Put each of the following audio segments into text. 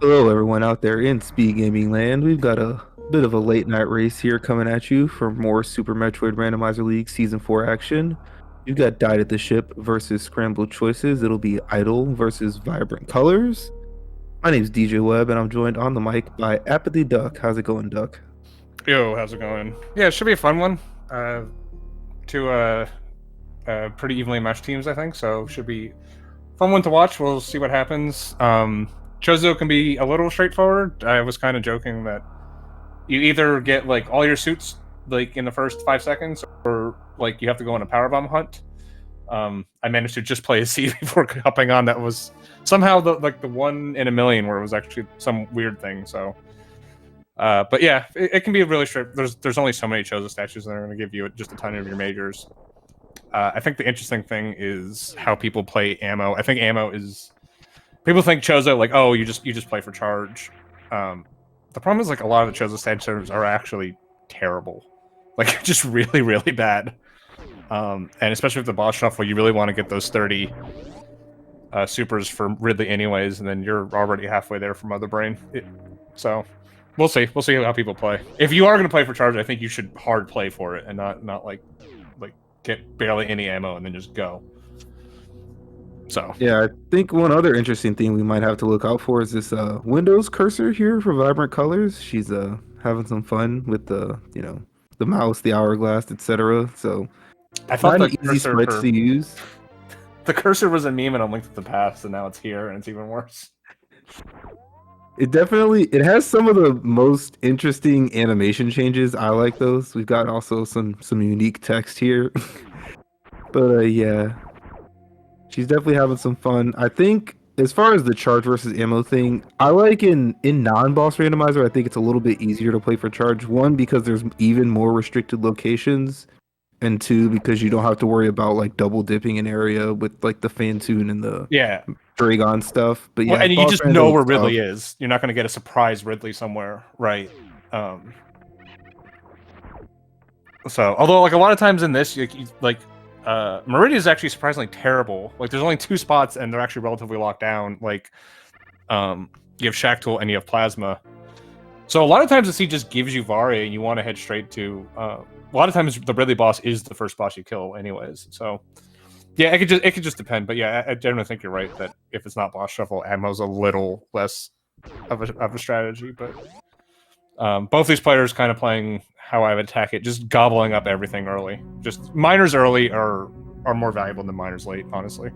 Hello, everyone out there in speed gaming land. We've got a bit of a late night race here coming at you for more Super Metroid Randomizer League Season 4 action. You've got Died at the Ship versus Scrambled Choices. It'll be Idle versus Vibrant Colors. My name's DJ Webb, and I'm joined on the mic by Apathy Duck. How's it going, Duck? Yo, how's it going? Yeah, it should be a fun one. Two pretty evenly matched teams, I think. So should be fun one to watch. We'll see what happens. Chozo can be a little straightforward. I was kind of joking that you either get like all your suits like in the first 5 seconds, or like you have to go on a powerbomb hunt. I managed to just play a seed before hopping on. That was somehow the one in a million where it was actually some weird thing. So. But yeah, it can be really straight. There's only so many Chozo statues that are going to give you just a ton of your majors. I think the interesting thing is how people play ammo. I think ammo is people think Chozo like, oh, you just play for charge. The problem is like a lot of the Chozo statues are actually terrible, like just really bad. And especially with the boss shuffle, you really want to get those 30 supers for Ridley anyways, and then you're already halfway there from Mother Brain. So. We'll see. We'll see how people play. If you are going to play for charge, I think you should hard play for it and not like get barely any ammo and then just go. So Yeah, I think one other interesting thing we might have to look out for is this Windows cursor here for Vibrant Colors. She's having some fun with the mouse, the hourglass, etc. So I thought not the an easy cursor sprites to use. the cursor was a meme and a link to the past, and now it's here and it's even worse. It has some of the most interesting animation changes. I like those. We've got also some unique text here. But yeah, she's definitely having some fun. I think as far as the charge versus ammo thing, I like in non-boss randomizer, I think it's a little bit easier to play for charge. One, because there's even more restricted locations, and two, because you don't have to worry about like double dipping an area with like the Fantoon and the Yeah. Dragon stuff. But Well, yeah, and you boss just random know is where tough. Ridley is. You're not going to get a surprise Ridley somewhere, right? So, although like a lot of times in this, Meridian is actually surprisingly terrible. Like, there's only 2 spots, and they're actually relatively locked down. Like, you have Shactul and you have Plasma. So a lot of times the seed just gives you Varia, and you want to head straight to. A lot of times the Ridley boss is the first boss you kill, anyways. So, yeah, it could just depend. But yeah, I generally think you're right that if it's not boss shuffle, ammo's a little less of a strategy. But both these players kind of playing how I would attack it, just gobbling up everything early. Just miners early are more valuable than miners late, honestly.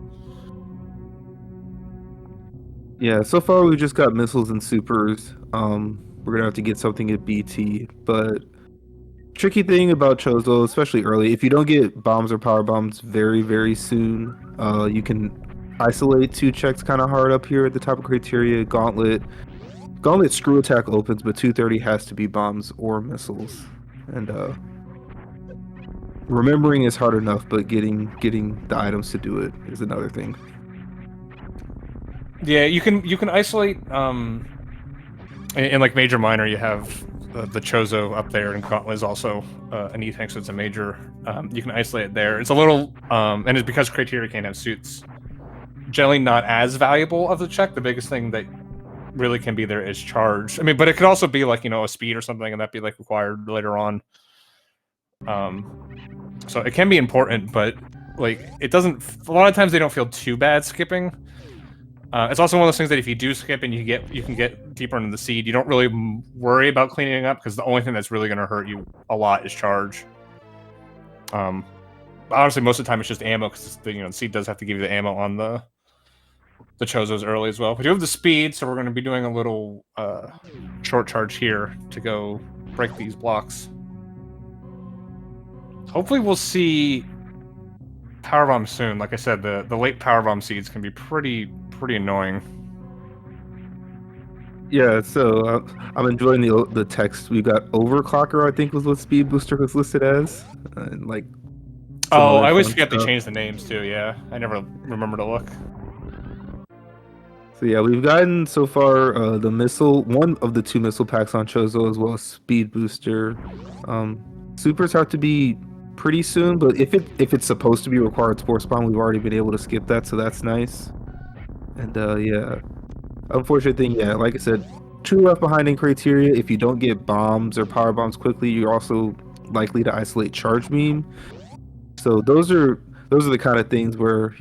Yeah, so far we've just got missiles and supers. We're gonna have to get something at BT, but tricky thing about Chozo, especially early, if you don't get bombs or power bombs very soon, you can isolate 2 checks kind of hard up here at the top of criteria. Gauntlet screw attack opens, but 230 has to be bombs or missiles. And remembering is hard enough, but getting the items to do it is another thing. Yeah, you can isolate. In like major minor, you have the Chozo up there, and Gauntlet is also an E-tank, so it's a major. You can isolate it there. It's a little, and it's because criteria can't have suits. Generally, not as valuable of the check. The biggest thing that really can be there is charge. I mean, but it could also be like a speed or something, and that'd be like required later on. So it can be important, but like it doesn't. A lot of times they don't feel too bad skipping. It's also one of those things that if you do skip and you can get deeper into the seed, you don't really worry about cleaning up because the only thing that's really going to hurt you a lot is charge. Honestly, most of the time it's just ammo because the seed does have to give you the ammo on the Chozos early as well. But you have the speed, so we're going to be doing a little short charge here to go break these blocks. Hopefully, we'll see powerbomb soon. Like I said, the late powerbomb seeds can be pretty annoying. Yeah, so I'm enjoying the text. We got overclocker, I think was what speed booster was listed as, and like. Oh, I always forget they changed the names too. Yeah, I never remember to look. So yeah, we've gotten so far the missile, one of the 2 missile packs on Chozo, as well as speed booster. Supers have to be pretty soon, but if it's supposed to be required spore spawn, we've already been able to skip that, so that's nice. And yeah, Unfortunate thing, yeah, like I said, two left behind in criteria. If you don't get bombs or power bombs quickly, you're also likely to isolate charge beam. So those are the kind of things where,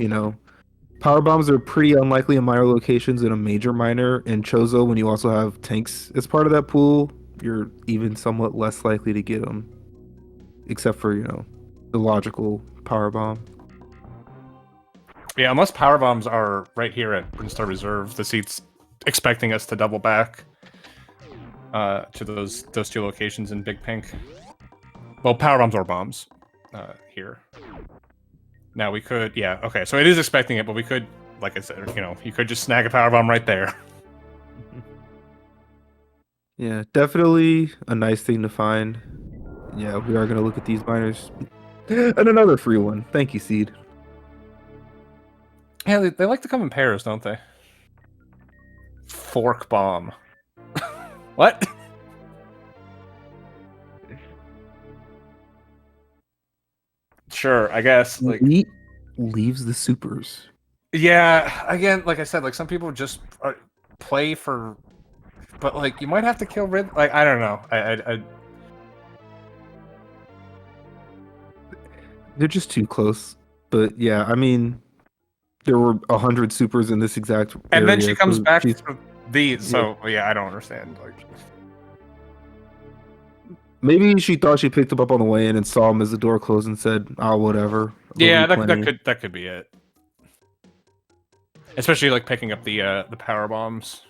power bombs are pretty unlikely in minor locations and a major minor. And Chozo, when you also have tanks as part of that pool, you're even somewhat less likely to get them, except for, the logical power bomb. Yeah, unless power bombs are right here at Brinstar Reserve, the seat's expecting us to double back to those two locations in Big Pink. Well, power bombs or bombs here. Now we could, yeah, okay. So it is expecting it, but we could, like I said, you could just snag a power bomb right there. Yeah, definitely a nice thing to find. Yeah, we are gonna look at these miners. And another free one. Thank you, Seed. Yeah, they like to come in pairs, don't they? Fork bomb. What? Sure, I guess. Like, Elite leaves the supers. yeah, again, like I said, like some people just play for, but like you might have to kill Rid. Like I don't know. They're just too close. But yeah, I mean, there were 100 supers in this exact area. And then she comes so back she's- for these. So yeah, I don't understand. Like, maybe she thought she picked him up on the way in and saw him as the door closed and said, "Oh, whatever." yeah, that could be it. Especially like picking up the power bombs.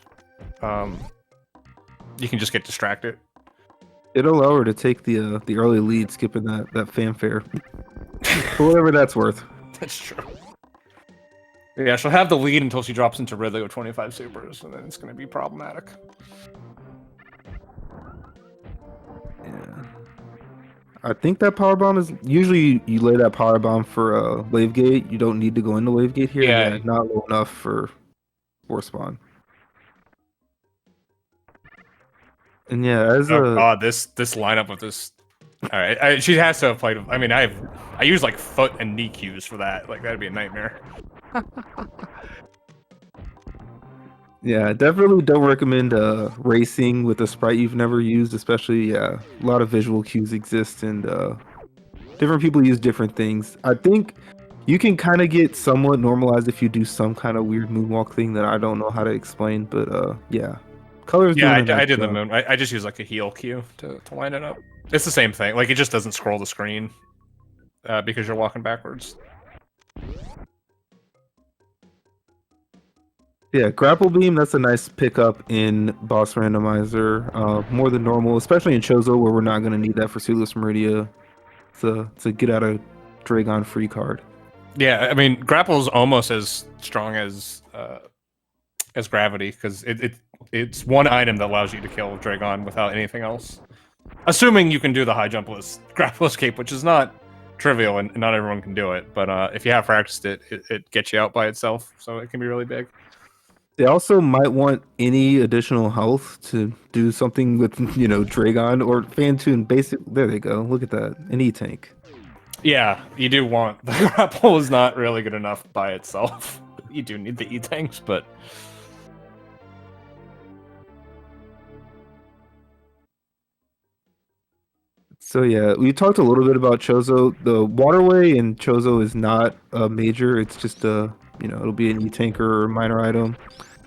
You can just get distracted. It'll allow her to take the early lead, skipping that fanfare. For whatever that's worth. That's true. Yeah, she'll have the lead until she drops into Ridley with 25 supers, and then it's going to be problematic. Yeah. I think that power bomb is usually you lay that power bomb for wave gate. You don't need to go into wave gate here. Yeah. Not low enough for spawn. And yeah, as Oh god, this lineup with this. All right, she has to have played. I mean, I use like foot and knee cues for that. Like that'd be a nightmare. Yeah, definitely don't recommend racing with a sprite you've never used, especially a lot of visual cues exist and different people use different things. I think you can kind of get somewhat normalized if you do some kind of weird moonwalk thing that I don't know how to explain, but yeah. Colors. Yeah, I did the moon. I just use like a heal cue to line it up. It's the same thing. Like it just doesn't scroll the screen because you're walking backwards. Yeah, grapple beam. That's a nice pickup in boss randomizer. More than normal, especially in Chozo where we're not going to need that for Suitless Meridia. It's a get out of Dragon free card. Yeah, I mean grapple's almost as strong as gravity because it's one item that allows you to kill Dragon without anything else. Assuming you can do the high jumpless grapple escape, which is not trivial and not everyone can do it. But if you have practiced it, it gets you out by itself, so it can be really big. They also might want any additional health to do something with, Dragon or Fantune. Basic. There they go. Look at that. An E-tank. Yeah, you do want the grapple is not really good enough by itself. You do need the E-tanks, but. So yeah, we talked a little bit about Chozo. The waterway in Chozo is not a major. It's just it'll be an E-tanker or minor item.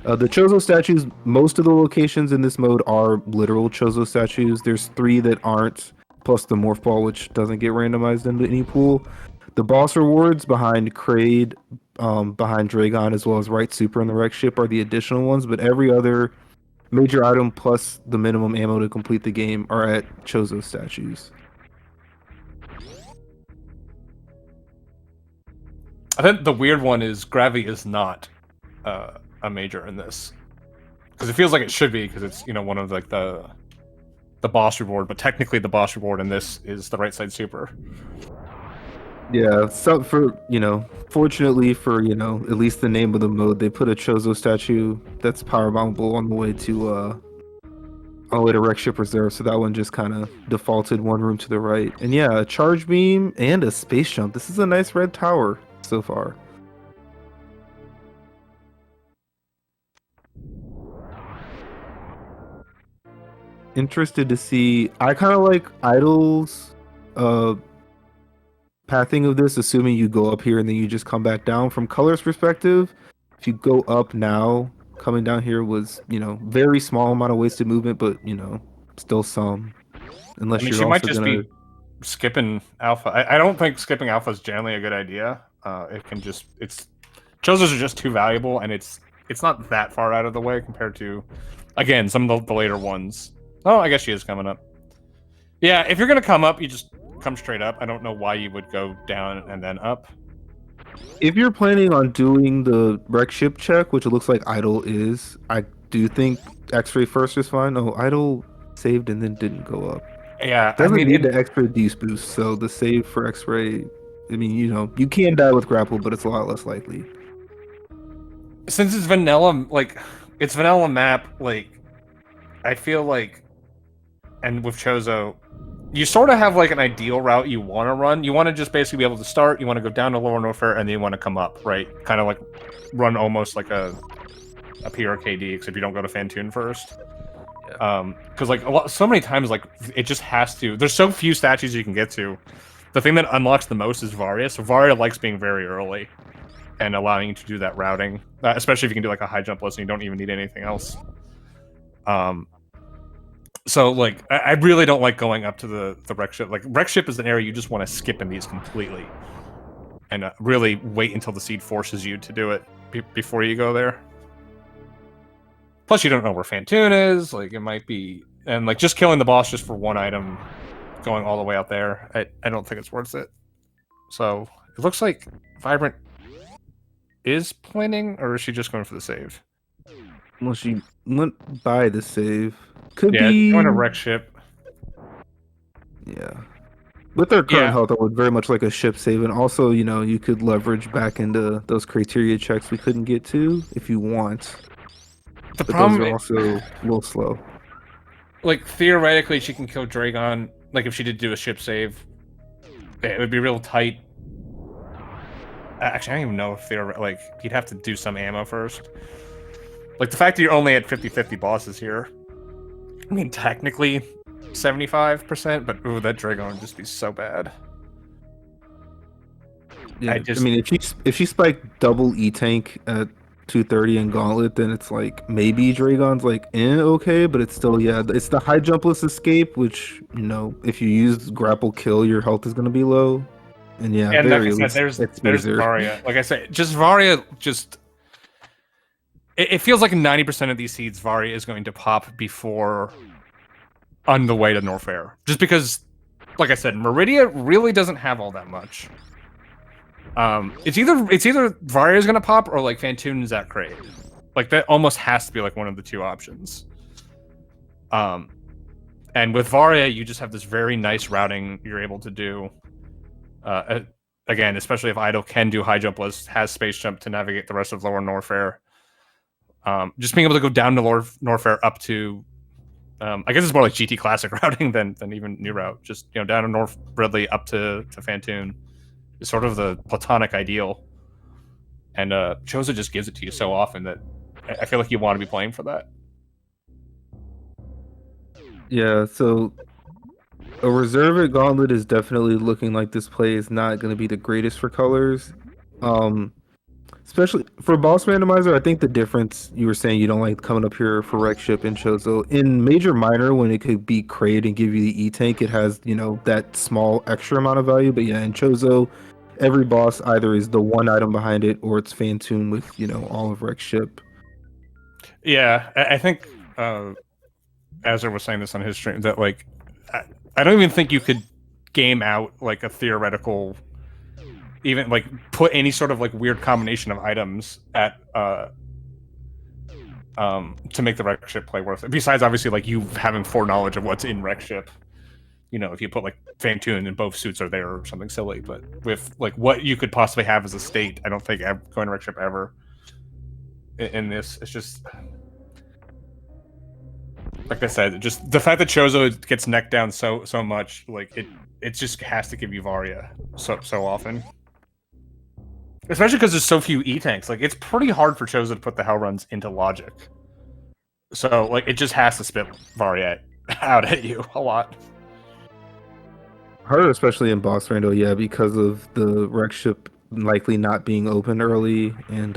The Chozo statues, most of the locations in this mode are literal Chozo statues. There's 3 that aren't, plus the Morph Ball, which doesn't get randomized into any pool. The boss rewards behind Kraid, behind Dragon, as well as Right Super and the Wreck Ship are the additional ones, but every other major item plus the minimum ammo to complete the game are at Chozo statues. I think the weird one is Gravity is not a major in this because it feels like it should be because it's one of like the boss reward, but technically the boss reward in this is the right side super. Yeah, so fortunately for at least the name of the mode, they put a Chozo statue that's power bombable on the way to Wreck Ship Reserve, so that one just kind of defaulted one room to the right. And yeah, a charge beam and a space jump. This is a nice red tower so far. interested to see. I kind of like Idol's uh pathing of this, assuming you go up here and then you just come back down. From Color's perspective, if you go up now, coming down here was, very small amount of wasted movement, but still some. I Unless mean, you're she might also just gonna. be skipping alpha. I don't think skipping alpha is generally a good idea. It can just Chozos are just too valuable, and it's not that far out of the way compared to, again, some of the later ones. Oh, I guess she is coming up. Yeah, if you're gonna come up, you just come straight up. I don't know why you would go down and then up. If you're planning on doing the wreck ship check, which it looks like Idol is, I do think X-ray first is fine. Oh, Idol saved and then didn't go up. Yeah, I Doesn't mean, need the extra D's boost, so the save for X-ray. I mean, you can die with grapple, but it's a lot less likely. since it's vanilla, it's vanilla map. I feel like, and with Chozo, you sort of have like an ideal route you want to run. You want to just basically be able to start. You want to go down to Lower Norfair, and then you want to come up, right? Kind of like run almost like a PRKD, except you don't go to Fantoon first. Because so many times, like it just has to. There's so few statues you can get to. The thing that unlocks the most is Varia. So Varia likes being very early and allowing you to do that routing, especially if you can do like a high jump list and you don't even need anything else. So like I really don't like going up to the wreck ship. Like wreck ship is an area you just want to skip in these completely, and really wait until the seed forces you to do it before you go there. Plus, you don't know where Fantoon is. Like, it might be... And, like, just killing the boss just for one item, going all the way out there, I don't think it's worth it. So, it looks like Vibrant is planning, or is she just going for the save? Well, she went by the save. Could Yeah, be... going to wreck ship. Yeah. With their current health, I would very much like a ship save. And also, you could leverage back into those criteria checks we couldn't get to if you want. The But problem those are also a little slow. Like, theoretically, she can kill Dragon. Like, if she did do a ship save, it would be real tight. Actually, I don't even know if you'd have to do some ammo first. Like, the fact that you're only at 50-50 bosses here. I mean, technically, 75%, but ooh, that Dragon would just be so bad. Yeah, I mean, if she spiked double E tank at 230 and Gauntlet, then it's like maybe Dragon's like okay, but it's still it's the high jumpless escape, which if you use grapple kill, your health is gonna be low, and like I said, there's Varia. Like I said, just Varia, it feels like 90% of these seeds Varia is going to pop before on the way to Norfair, just because, like I said, Meridia really doesn't have all that much. It's either Varia's gonna pop or like Fantoon is at crate. Like that almost has to be like one of the two options. And with Varia, you just have this very nice routing you're able to do. Again, especially if Idol can do high jump list, has space jump to navigate the rest of Lower Norfair. Just being able to go down to Lower Norfair up to, I guess it's more like GT Classic routing than even new route. Just down to North Ridley up to Fantoon. Is sort of the platonic ideal, and Chozo just gives it to you so often that I feel like you want to be playing for that. Yeah, so a reserve at Gauntlet is definitely looking like this play is not going to be the greatest for colors. Especially for Boss Randomizer, I think the difference, you were saying you don't like coming up here for Wreck Ship and Chozo. In Major Minor, when it could be Crate and give you the E-Tank, it has, that small extra amount of value. But yeah, in Chozo, every boss either is the one item behind it or it's Fantoon with, all of Wreck Ship. Yeah, I think Azure was saying this on his stream, that like I don't even think you could game out like a theoretical, even like put any sort of like weird combination of items at to make the Wreck Ship play worth it. Besides obviously like you having foreknowledge of what's in Wreck Ship. If you put like Fantoon and both suits are there or something silly, but with like what you could possibly have as a state, I don't think going to Wreck Ship ever in this. It's just like I said, just the fact that Chozo gets necked down so much, like it just has to give you Varia so often. Especially because there's so few E-tanks. Like, it's pretty hard for Chozo to put the Hell Runs into logic. So, like, it just has to spit Varia out at you a lot. Harder, especially in boss rando, yeah, because of the wreck ship likely not being open early, and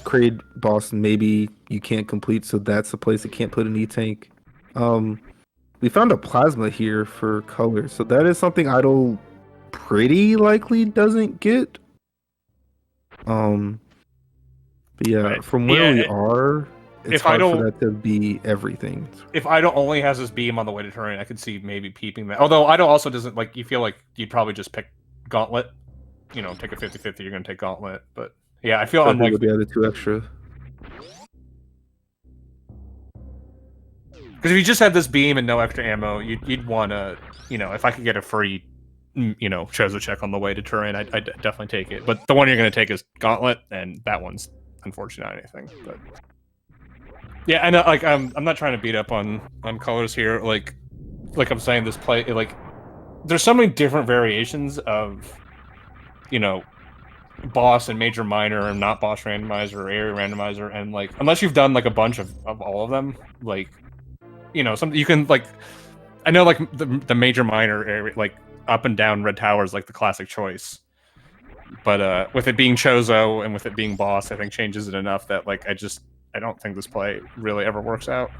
Kraid boss maybe you can't complete, so that's a place that can't put an E-tank. We found a plasma here for color, so that is something Idle pretty likely doesn't get. But yeah, Right. from where we are, it's if hard for Idle that to be everything. if Idle only has his beam on the way to terrain, I could see maybe peeping that. Although Idle also doesn't like. You feel like you'd probably just pick Gauntlet. You know, take a 50-50. You're gonna take Gauntlet, but yeah, I feel Especially with unlikely. the other two extra. Because if you just had this beam and no extra ammo, you'd want to, you know, if I could get a free, you know, Chozo check on the way to terrain, I'd definitely take it. But the one you're going to take is Gauntlet, and that one's unfortunate not anything. But yeah, I know, like, I'm not trying to beat up on colors here. Like I'm saying, this play, like, there's so many different variations of, you know, boss and major minor and not boss randomizer or area randomizer, and like, unless you've done like a bunch of all of them, like, you know, some you can like, I know like the major minor area, like up and down red tower is like the classic choice, but with it being Chozo and with it being boss, I think changes it enough that like I don't think this play really ever works out.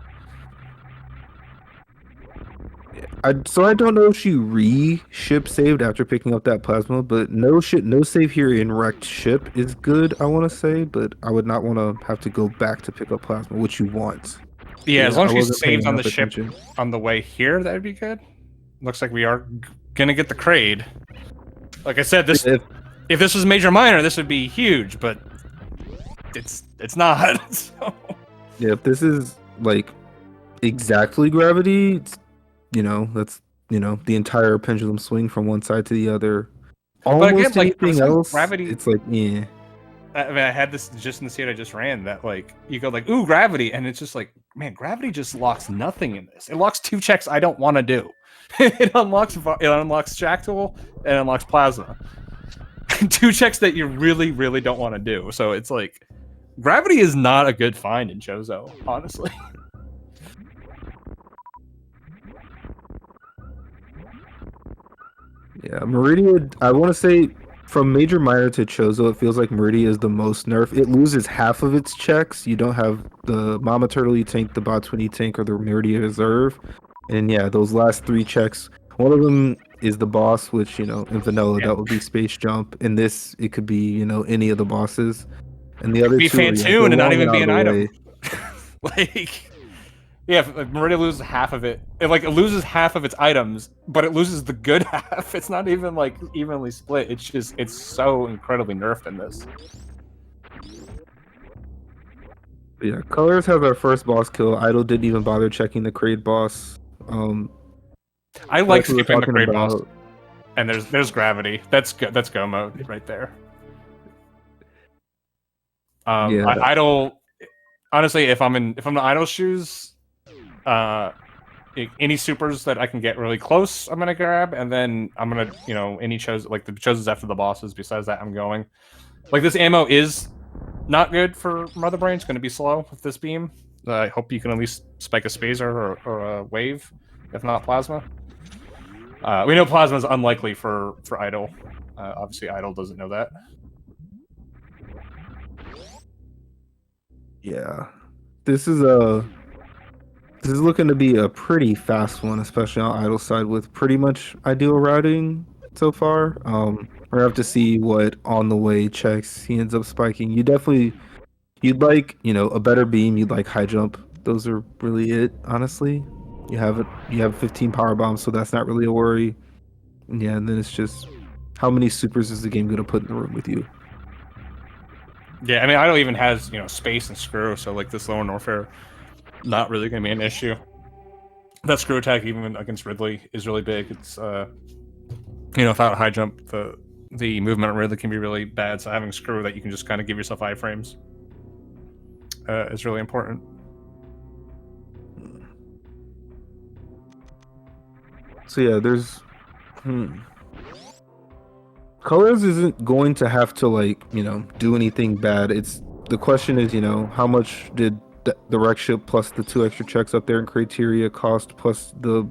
So I don't know if she re-ship saved after picking up that plasma, but no save here in wrecked ship is good, I want to say, but I would not want to have to go back to pick up plasma, which you want. Yeah, as long as she wasn't paying saves on the enough ship attention. on the way here, that would be good. Looks like we are gonna get the Kraid. Like I said, this if this was major minor, this would be huge, but it's not. So. Yeah, if this is like exactly gravity, you know, that's, you know, the entire pendulum swing from one side to the other. Almost again, like, anything else, gravity, it's like, yeah. I mean, I had this just in the seat I just ran, that like you go like, ooh, gravity, and it's just like, man, gravity just locks nothing in this. It locks two checks I don't want to do. it unlocks Jack Tool and unlocks Plasma. Two checks that you really, really don't want to do. So it's like, gravity is not a good find in Chozo, honestly. Yeah, Meridia, I want to say from major minor to Chozo, it feels like Meridia is the most nerf. It loses half of its checks. You don't have the Mama Turtle E-Tank, the Botswan E-Tank, or the Meridia Reserve. And yeah, those last three checks, one of them is the boss, which, you know, in vanilla, that would be Space Jump. In this, it could be, you know, any of the bosses. And the other be two, Fantoon and not even be an item. Like, yeah, if Meridia loses half of it. It loses half of its items, but it loses the good half. It's not even like evenly split. It's just, it's so incredibly nerfed in this. Yeah, Colors has our first boss kill. Idle didn't even bother checking the Kraid boss. I like skipping the Kraid boss. about. And there's gravity. That's go mode right there. Yeah. Idle. Honestly, if I'm in Idle shoes, any supers that I can get really close, I'm gonna grab, and then I'm gonna, you know, any chose like the chooses after the bosses. Besides that, I'm going. Like, this ammo is not good for Mother Brain. It's gonna be slow with this beam. I hope you can at least spike a Spazer or a Wave, if not Plasma. We know Plasma is unlikely for Idle. Obviously, Idle doesn't know that. Yeah, this is looking to be a pretty fast one, especially on Idle side with pretty much ideal routing so far. We're gonna have to see what on the way checks he ends up spiking. You'd like, you know, a better beam. You'd like high jump. Those are really it, honestly. You have 15 power bombs, so that's not really a worry. Yeah, and then it's just how many supers is the game gonna put in the room with you? Yeah, I mean, Idle even has, you know, space and screw, so like this lower Norfair, not really gonna be an issue. That screw attack, even against Ridley, is really big. It's you know, without high jump, the movement on Ridley can be really bad. So having screw that you can just kind of give yourself iframes is really important. So yeah, there's Colors isn't going to have to, like, you know, do anything bad. It's the question is, you know, how much did the wreck ship plus the 2 extra checks up there in criteria cost plus the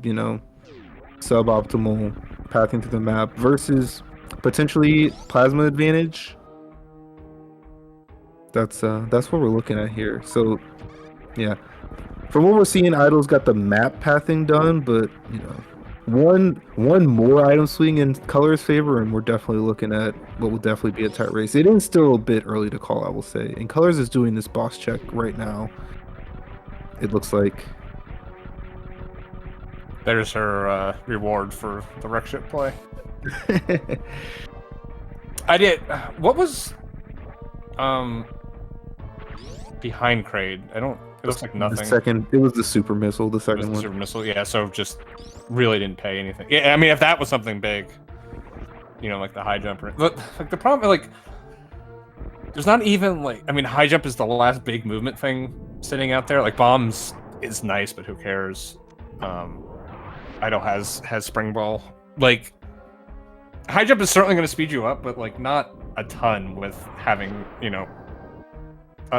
suboptimal pathing to the map versus potentially plasma advantage. That's what we're looking at here. So yeah, from what we're seeing, Idol's got the map pathing done, but one more item swing in Color's favor, and we're definitely looking at what will definitely be a tight race. It is still a bit early to call, I will say. And Colors is doing this boss check right now. It looks like. There's her reward for the wreck ship play. I did. What was behind Kraid? I don't. It looks like nothing. It was the super missile. The second one. Super missile. Yeah. So just really didn't pay anything. Yeah. I mean, if that was something big, like the high jumper. But like the problem, like, there's not even like. I mean, high jump is the last big movement thing sitting out there. Like bombs is nice, but who cares? Idle has spring ball. Like, high jump is certainly going to speed you up, but like not a ton with having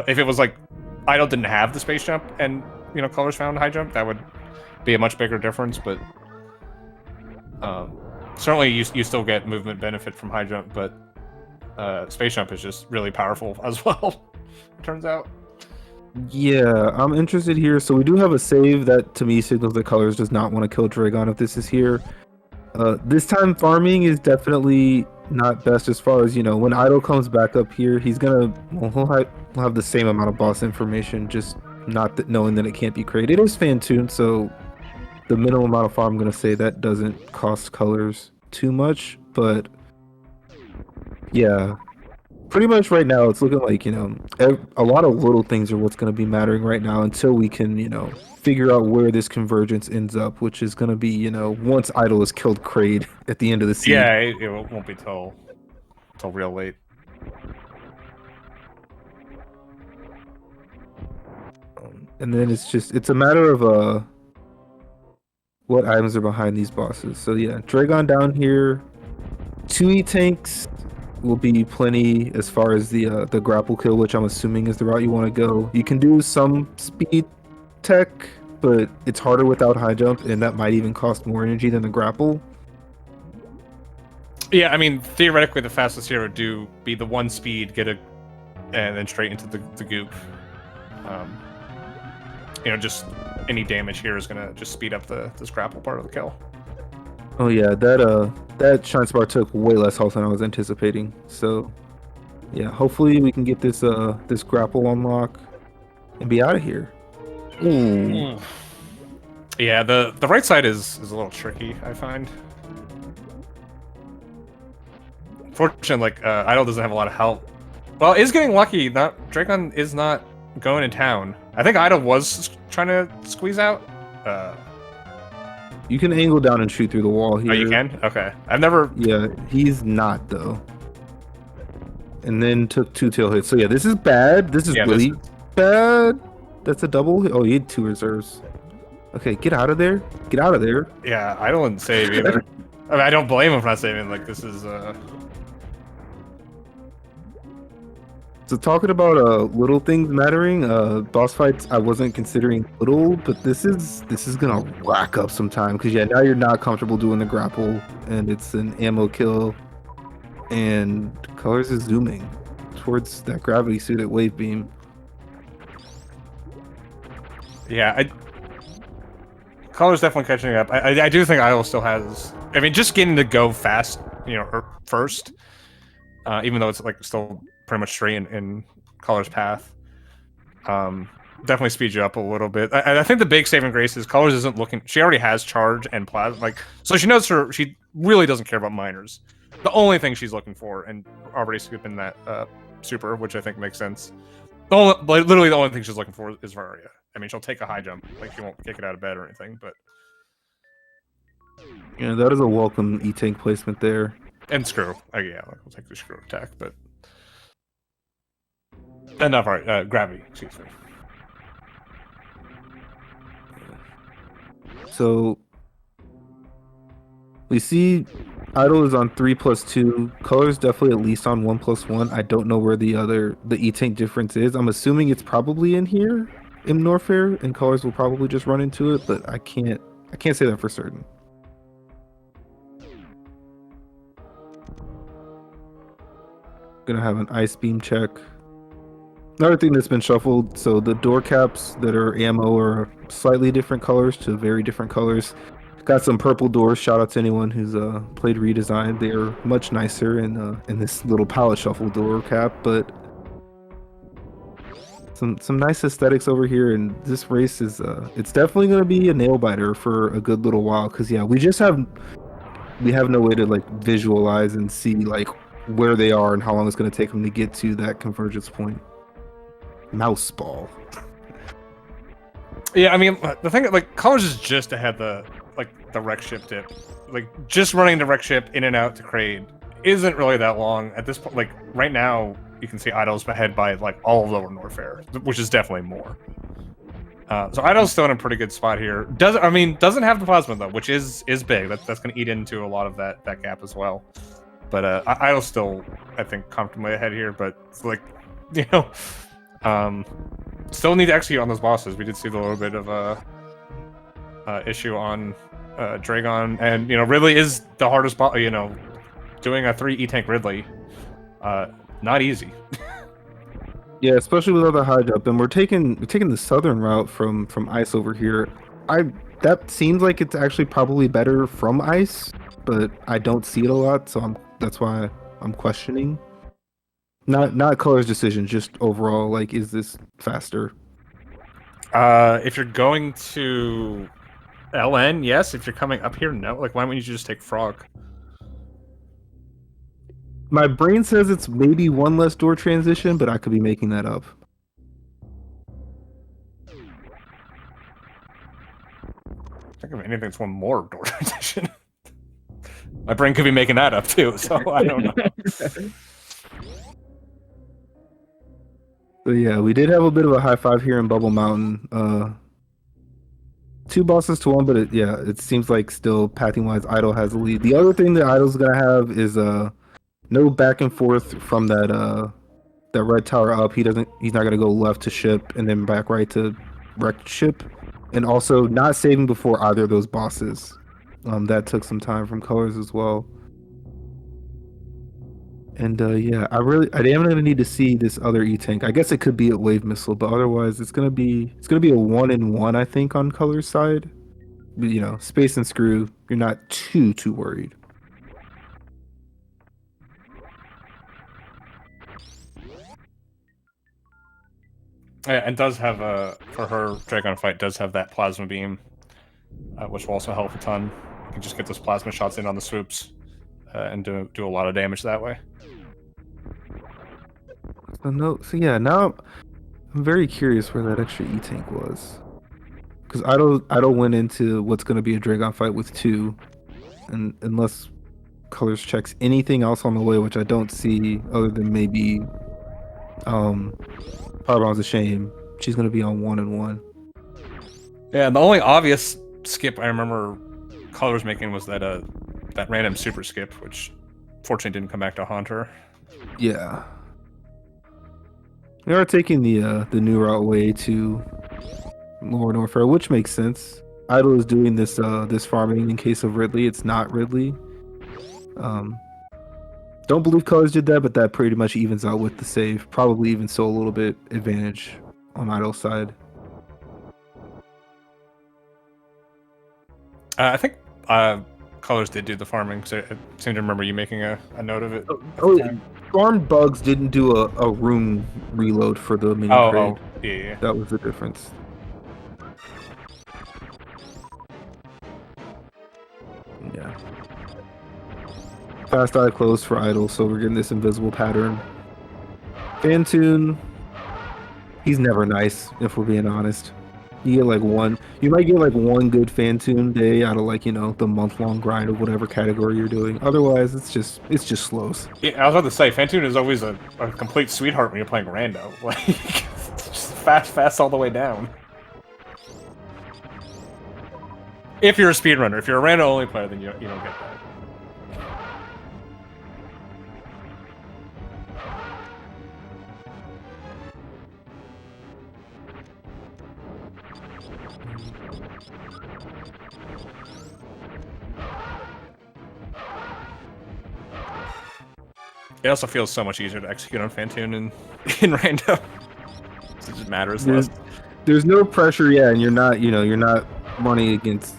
if it was like Idle didn't have the space jump and Colors found high jump, that would be a much bigger difference. But certainly you still get movement benefit from high jump, but space jump is just really powerful as well. It turns out. Yeah, I'm interested here. So we do have a save that to me signals that Colors does not want to kill Dragon if this is here. This time farming is definitely not best as far as, when Idle comes back up here, he's gonna, he'll have the same amount of boss information, just not that knowing that it can't be created. It is fan tuned, so the minimum amount of farm I'm gonna say that doesn't cost Colors too much, but yeah. Pretty much right now, it's looking like, a lot of little things are what's going to be mattering right now until we can, figure out where this convergence ends up, which is going to be, once Idol has killed Kraid at the end of the season. Yeah, it won't be till real late. And then it's a matter of what items are behind these bosses. So yeah, Dragon down here, 2 E-tanks will be plenty as far as the grapple kill, which I'm assuming is the route you want to go. You can do some speed tech, but it's harder without high jump, and that might even cost more energy than the grapple. Yeah, I mean, theoretically, the fastest here would be the 1 speed, and then straight into the goop. Just any damage here is gonna just speed up this grapple part of the kill. Oh yeah, that Shine Spar took way less health than I was anticipating. So yeah, hopefully we can get this grapple unlock and be out of here. Ooh. Yeah, the right side is a little tricky, I find. Fortunately, like Idol doesn't have a lot of help. Well, is getting lucky. Dracon is not going in town. I think Idol was trying to squeeze out. You can angle down and shoot through the wall here. Oh, you can? Okay. I've never... Yeah, he's not, though. And then took 2 tail hits. So yeah, this is bad. This is really bad. That's a double hit. Oh, he had 2 reserves. Okay, get out of there. Get out of there. Yeah, I don't save either. I mean, I don't blame him for not saving. Like, this is... So talking about little things mattering, boss fights I wasn't considering little, but this is gonna rack up some time because yeah, now you're not comfortable doing the grapple and it's an ammo kill, and Colors is zooming towards that gravity suit at Wave Beam. Yeah, Colors definitely catching up. I do think Idol still has. I mean, just getting to go fast, first, even though it's like still pretty much straight in Colors' path. Definitely speeds you up a little bit. I think the big saving grace is Colors isn't looking. She already has charge and plasma, so she knows she really doesn't care about miners. The only thing she's looking for, and already skipping that super, which I think makes sense. Literally the only thing she's looking for is Varia. I mean, she'll take a high jump, like she won't kick it out of bed or anything, but yeah, that is a welcome E-tank placement there. And screw, yeah, we'll take the screw attack, but. Not right. Gravity. Excuse me. So we see Idol is on 3+2. Colors definitely at least on 1+1. I don't know where the E-tank difference is. I'm assuming it's probably in here. in Norfair, and colors will probably just run into it, but I can't say that for certain. Gonna have an ice beam check. Another thing that's been shuffled, so the door caps that are ammo are slightly different colors to very different colors. Got some purple doors. Shout out to anyone who's played Redesign. They are much nicer in this little palette shuffle door cap, but some nice aesthetics over here. And this race is it's definitely gonna be a nail biter for a good little while. Cause yeah, we have no way to like visualize and see like where they are and how long it's gonna take them to get to that convergence point. Mouse ball. Yeah, I mean, the thing, like, Colors is just ahead the wreck ship dip. Like, just running the wreck ship in and out to Kraid isn't really that long. At this point, like, right now, you can see Idle's ahead by, like, all of Lower Norfair, which is definitely more. So Idle's still in a pretty good spot here. Doesn't have the plasma, though, which is big. That's going to eat into a lot of that gap as well. But Idle's still, I think, comfortably ahead here, but, it's like, you know... still need to execute on those bosses. We did see a little bit of a issue on Dragon, and Ridley is the hardest boss. Doing a 3 E-Tank Ridley, not easy. Yeah, especially with all the high jump, and we're taking the southern route from ice over here. That seems like it's actually probably better from ice, but I don't see it a lot, so that's why I'm questioning. Not Color's decision, just overall, like, is this faster? If you're going to LN, yes. If you're coming up here, no. Like, why wouldn't you just take Frog? My brain says it's maybe one less door transition, but I could be making that up. Think of anything that's one more door transition. My brain could be making that up too, so I don't know. So yeah, we did have a bit of a high five here in Bubble Mountain. 2 bosses to 1, but it seems like still pathing wise, Idle has the lead. The other thing that Idle's gonna have is no back and forth from that red tower up. He's not gonna go left to ship and then back right to wrecked ship, and also not saving before either of those bosses. That took some time from Colors as well. And yeah, I am gonna need to see this other E-Tank. I guess it could be a wave missile, but otherwise it's gonna be a 1-in-1, I think, on Color's side. But space and screw, you're not too worried. Yeah, and does have for her Dragon fight does have that plasma beam, which will also help a ton. You can just get those plasma shots in on the swoops, and do a lot of damage that way. So yeah, now I'm very curious where that extra E-Tank was, because Idle went into what's going to be a Dragon fight with 2, and unless Colors checks anything else on the way, which I don't see, other than maybe Power Bomb's a shame. She's going to be on 1-in-1. Yeah, the only obvious skip I remember Colors making was that random super skip, which fortunately didn't come back to haunt her. Yeah. We are taking the new route way to Lower Norfair, which makes sense. Idle is doing this farming in case of Ridley. It's not Ridley. Don't believe Colors did that, but that pretty much evens out with the save. Probably even so a little bit advantage on Idle's side. I think Colors did do the farming, so I seem to remember you making a note of it. Farmed Bugs didn't do a room reload for the mini crate. Yeah. That was the difference. Yeah. Fast eye closed for Idle, so we're getting this invisible pattern. Fantoon, he's never nice, if we're being honest. You might get like one good Fantoon day out of the month-long grind of whatever category you're doing. Otherwise, it's just slows. Yeah, I was about to say, Fantoon is always a complete sweetheart when you're playing rando. Like, it's just fast all the way down. If you're a speedrunner. If you're a rando only player, then you don't get that. It also feels so much easier to execute on Fantoon in random. It just matters There's, less. there's no pressure, yeah, and you're not, you're not running against,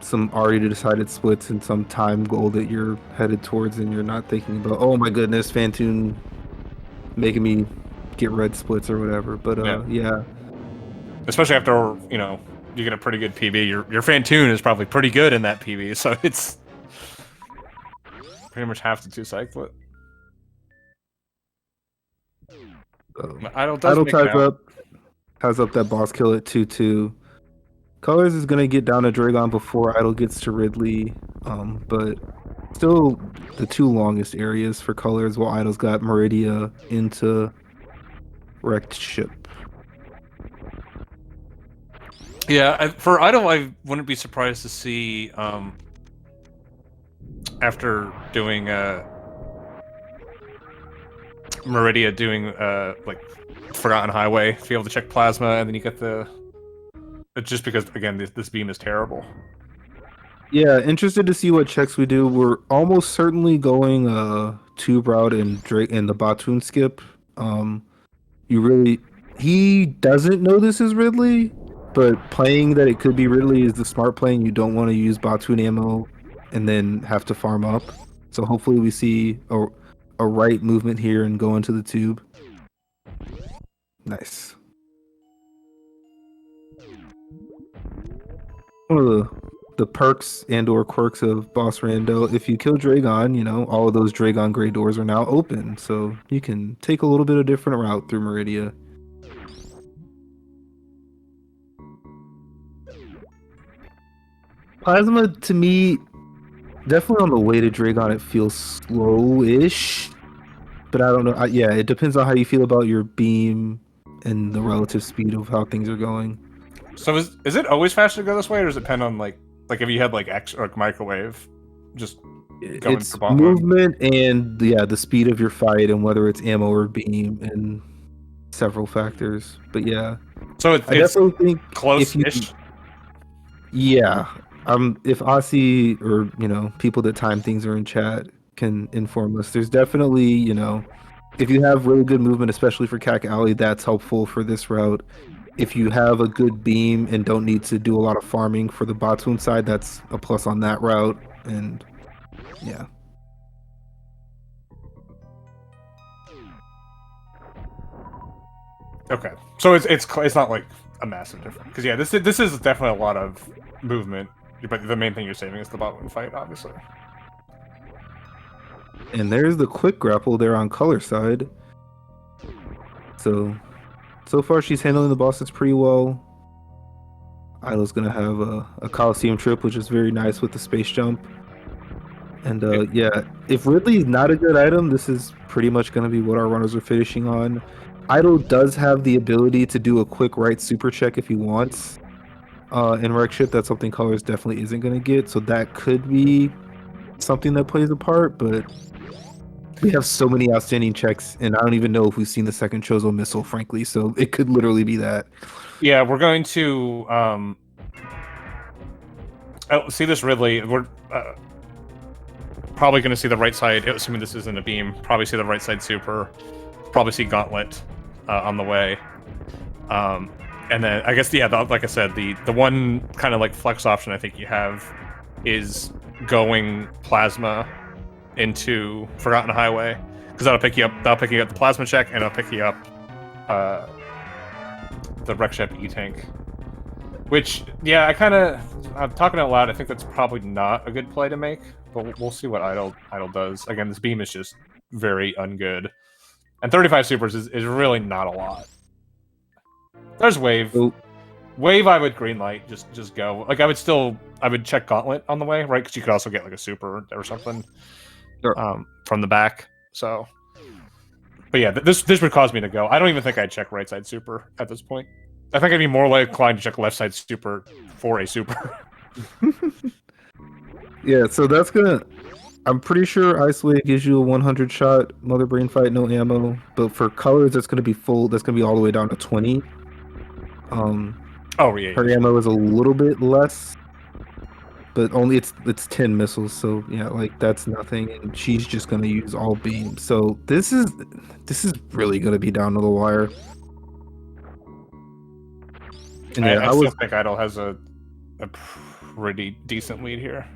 some already decided splits and some time goal that you're headed towards, and you're not thinking about, oh my goodness, Fantoon making me get red splits or whatever. But yeah. Especially after you get a pretty good PB. Your Fantoon is probably pretty good in that PB, so it's pretty much have to two cycle it. Idle does Idle make it ties out. up, has up that boss kill at 2-2. Colors is gonna get down to Dragon before Idle gets to Ridley, but still the two longest areas for Colors, while Idle's got Meridia into wrecked ship. Yeah, for Idle, I wouldn't be surprised to see after doing Meridia doing like Forgotten Highway, to be able to check Plasma, and then you get the just because again this beam is terrible. Yeah, interested to see what checks we do. We're almost certainly going tube route and Drake and the Batoon skip. He doesn't know this is Ridley, but playing that it could be Ridley is the smart playing. You don't want to use Batoon ammo and then have to farm up. So hopefully we see a right movement here and go into the tube. Nice. One of the perks and or quirks of Boss Rando, if you kill Dragon, all of those Dragon Grey doors are now open, so you can take a little bit of different route through Meridia. Plasma, to me, definitely on the way to Dragon, it feels slow-ish, but I don't know. Yeah, it depends on how you feel about your beam and the relative speed of how things are going. So is it always faster to go this way, or does it depend on like if you had like microwave, just going it's for movement and the speed of your fight and whether it's ammo or beam and several factors. But yeah, so I definitely think close-ish. Yeah, if Aussie or people that time things are in chat can inform us. There's definitely if you have really good movement, especially for Cack Alley, that's helpful for this route. If you have a good beam and don't need to do a lot of farming for the Batoon side, that's a plus on that route. And yeah. Okay, so it's not like a massive difference because yeah, this is definitely a lot of movement, but the main thing you're saving is the bottom fight, obviously. And there's the quick grapple there on color side. So far she's handling the bosses pretty well. Idle's gonna have a Coliseum trip, which is very nice with the space jump. And yeah, if Ridley's not a good item, this is pretty much gonna be what our runners are finishing on. Idle does have the ability to do a quick right super check if he wants. In wreck ship, that's something Colors definitely isn't gonna get, so that could be something that plays a part, but we have so many outstanding checks, and I don't even know if we've seen the second Chozo missile, frankly, so it could literally be that. Yeah, we're going to see this Ridley. We're probably going to see the right side, assuming this isn't a beam, probably see the right side super, probably see Gauntlet on the way. And then, I guess, like I said, the one kind of like flex option I think you have is going Plasma into Forgotten Highway, because that'll pick you up the Plasma check, and it'll pick you up the Wreck Ship E-Tank. Which, yeah, I'm talking out loud, I think that's probably not a good play to make, but we'll see what Idle does. Again, this beam is just very ungood. And 35 supers is really not a lot. There's Wave. Ooh. Wave, I would green light, just go. Like, I would check Gauntlet on the way, right? Because you could also get like a super or something. Sure. From the back. So, but yeah, this would cause me to go. I don't even think I'd check right side super at this point. I think I'd be more inclined to check left side super for a super. Yeah, so that's gonna. I'm pretty sure Ice Wave gives you a 100 shot Mother Brain fight, no ammo. But for colors, that's gonna be full. That's gonna be all the way down to 20. Oh yeah, Her ammo is a little bit less, but only it's 10 missiles, so yeah, like that's nothing, and she's just gonna use all beams. So this is really gonna be down to the wire. And yeah, I I still was think Idol has a pretty decent lead here.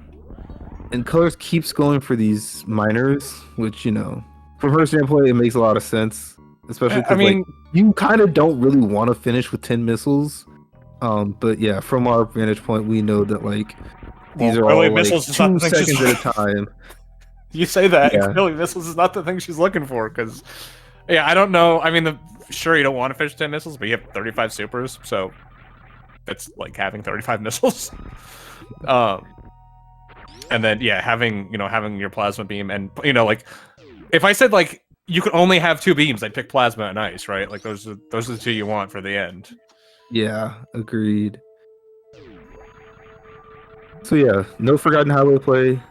and Colors keeps going for these minors, which from her standpoint, it makes a lot of sense, especially I because like mean, you kind of don't really want to finish with 10 missiles. But yeah, from our vantage point, we know that like these well, are clearly all like missiles is not the thing she's. 2 seconds at a time. You say that, and Yeah, clearly missiles is not the thing she's looking for. Because, yeah, I don't know. I mean, sure you don't want to finish 10 missiles, but you have 35 supers, so it's like having 35 missiles. And then yeah, having your plasma beam, and like if I said like you could only have 2 beams, I'd pick plasma and ice, right? Like those are the 2 you want for the end. yeah, agreed. So yeah, no forgotten highway play.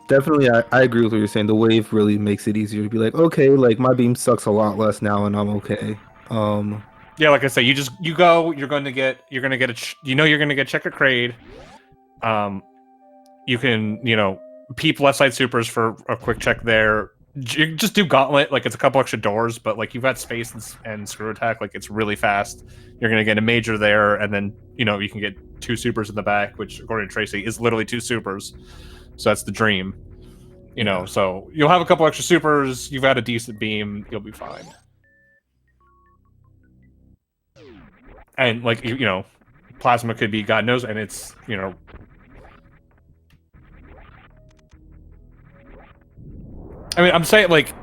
Definitely, I agree with what you're saying. The wave really makes it easier to be like, okay, like my beam sucks a lot less now, and I'm okay. Yeah, like I say, you go, you're gonna get you're gonna get check a crate. You can peep left side supers for a quick check there. You just do gauntlet, like it's a couple extra doors, but like you've got space and screw attack, like it's really fast. You're gonna get a major there, and then you can get 2 supers in the back, which according to Tracy is literally 2 supers. So that's the dream. So you'll have a couple extra supers, you've got a decent beam, you'll be fine. And like plasma could be God knows, and it's I mean, I'm saying like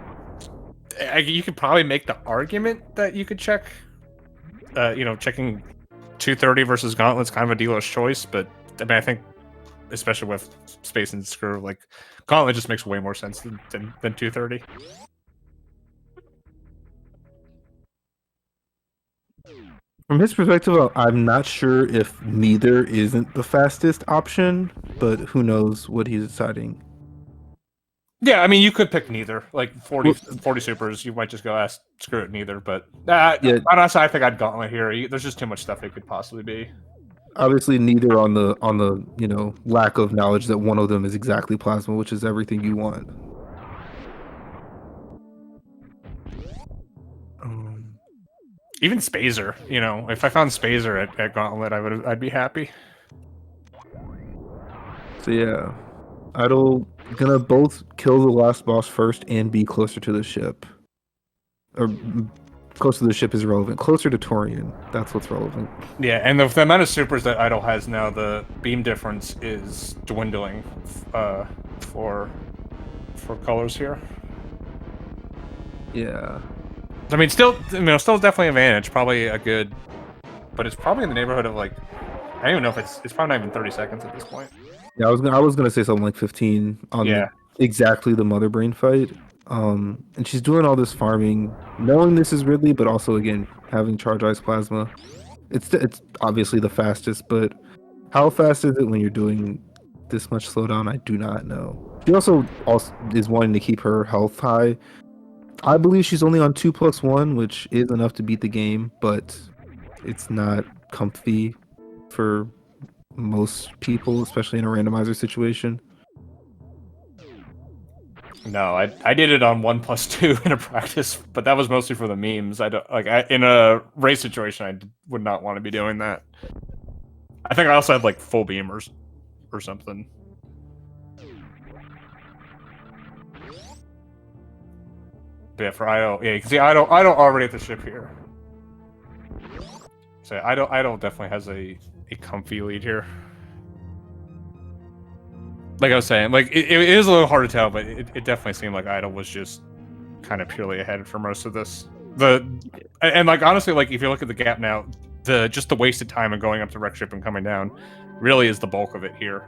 you could probably make the argument that you could check, checking 230 versus Gauntlet's kind of a dealer's choice, but I mean, I think especially with space and screw, like Gauntlet just makes way more sense than 230. From his perspective, I'm not sure if neither isn't the fastest option, but who knows what he's deciding. Yeah, I mean, you could pick neither. Like 40 Well, supers, you might just go, screw it, neither. But yeah, honestly, I think I'd Gauntlet here. There's just too much stuff it could possibly be. obviously neither on the lack of knowledge that one of them is exactly plasma, which is everything you want. Even Spazer, if I found Spazer at Gauntlet, I'd be happy. So yeah, Idol gonna both kill the last boss first and be closer to the ship. Or closer to the ship is relevant. Closer to Torian, that's what's relevant. Yeah, and the amount of supers that Idol has now, the beam difference is dwindling for colors here. Yeah. I mean, still definitely advantage. Probably a good, but it's probably in the neighborhood of like, I don't even know if it's probably not even 30 seconds at this point. Yeah, I was gonna say something like 15 on exactly the Mother Brain fight. And she's doing all this farming, knowing this is Ridley, but also again having Charge Ice Plasma. It's obviously the fastest, but how fast is it when you're doing this much slowdown? I do not know. She also is wanting to keep her health high. I believe she's only on 2+1, which is enough to beat the game, but it's not comfy for most people, especially in a randomizer situation. No, I did it on 1+2 in a practice, but that was mostly for the memes. I don't in a race situation. I would not want to be doing that. I think I also had like full beamers or something. But yeah, for Idol, yeah, you can see Idol already at the ship here. So Idol definitely has a comfy lead here. Like I was saying, like it is a little hard to tell, but it definitely seemed like Idol was just kind of purely ahead for most of this. And like honestly, like if you look at the gap now, just the wasted time of going up to wreck ship and coming down really is the bulk of it here.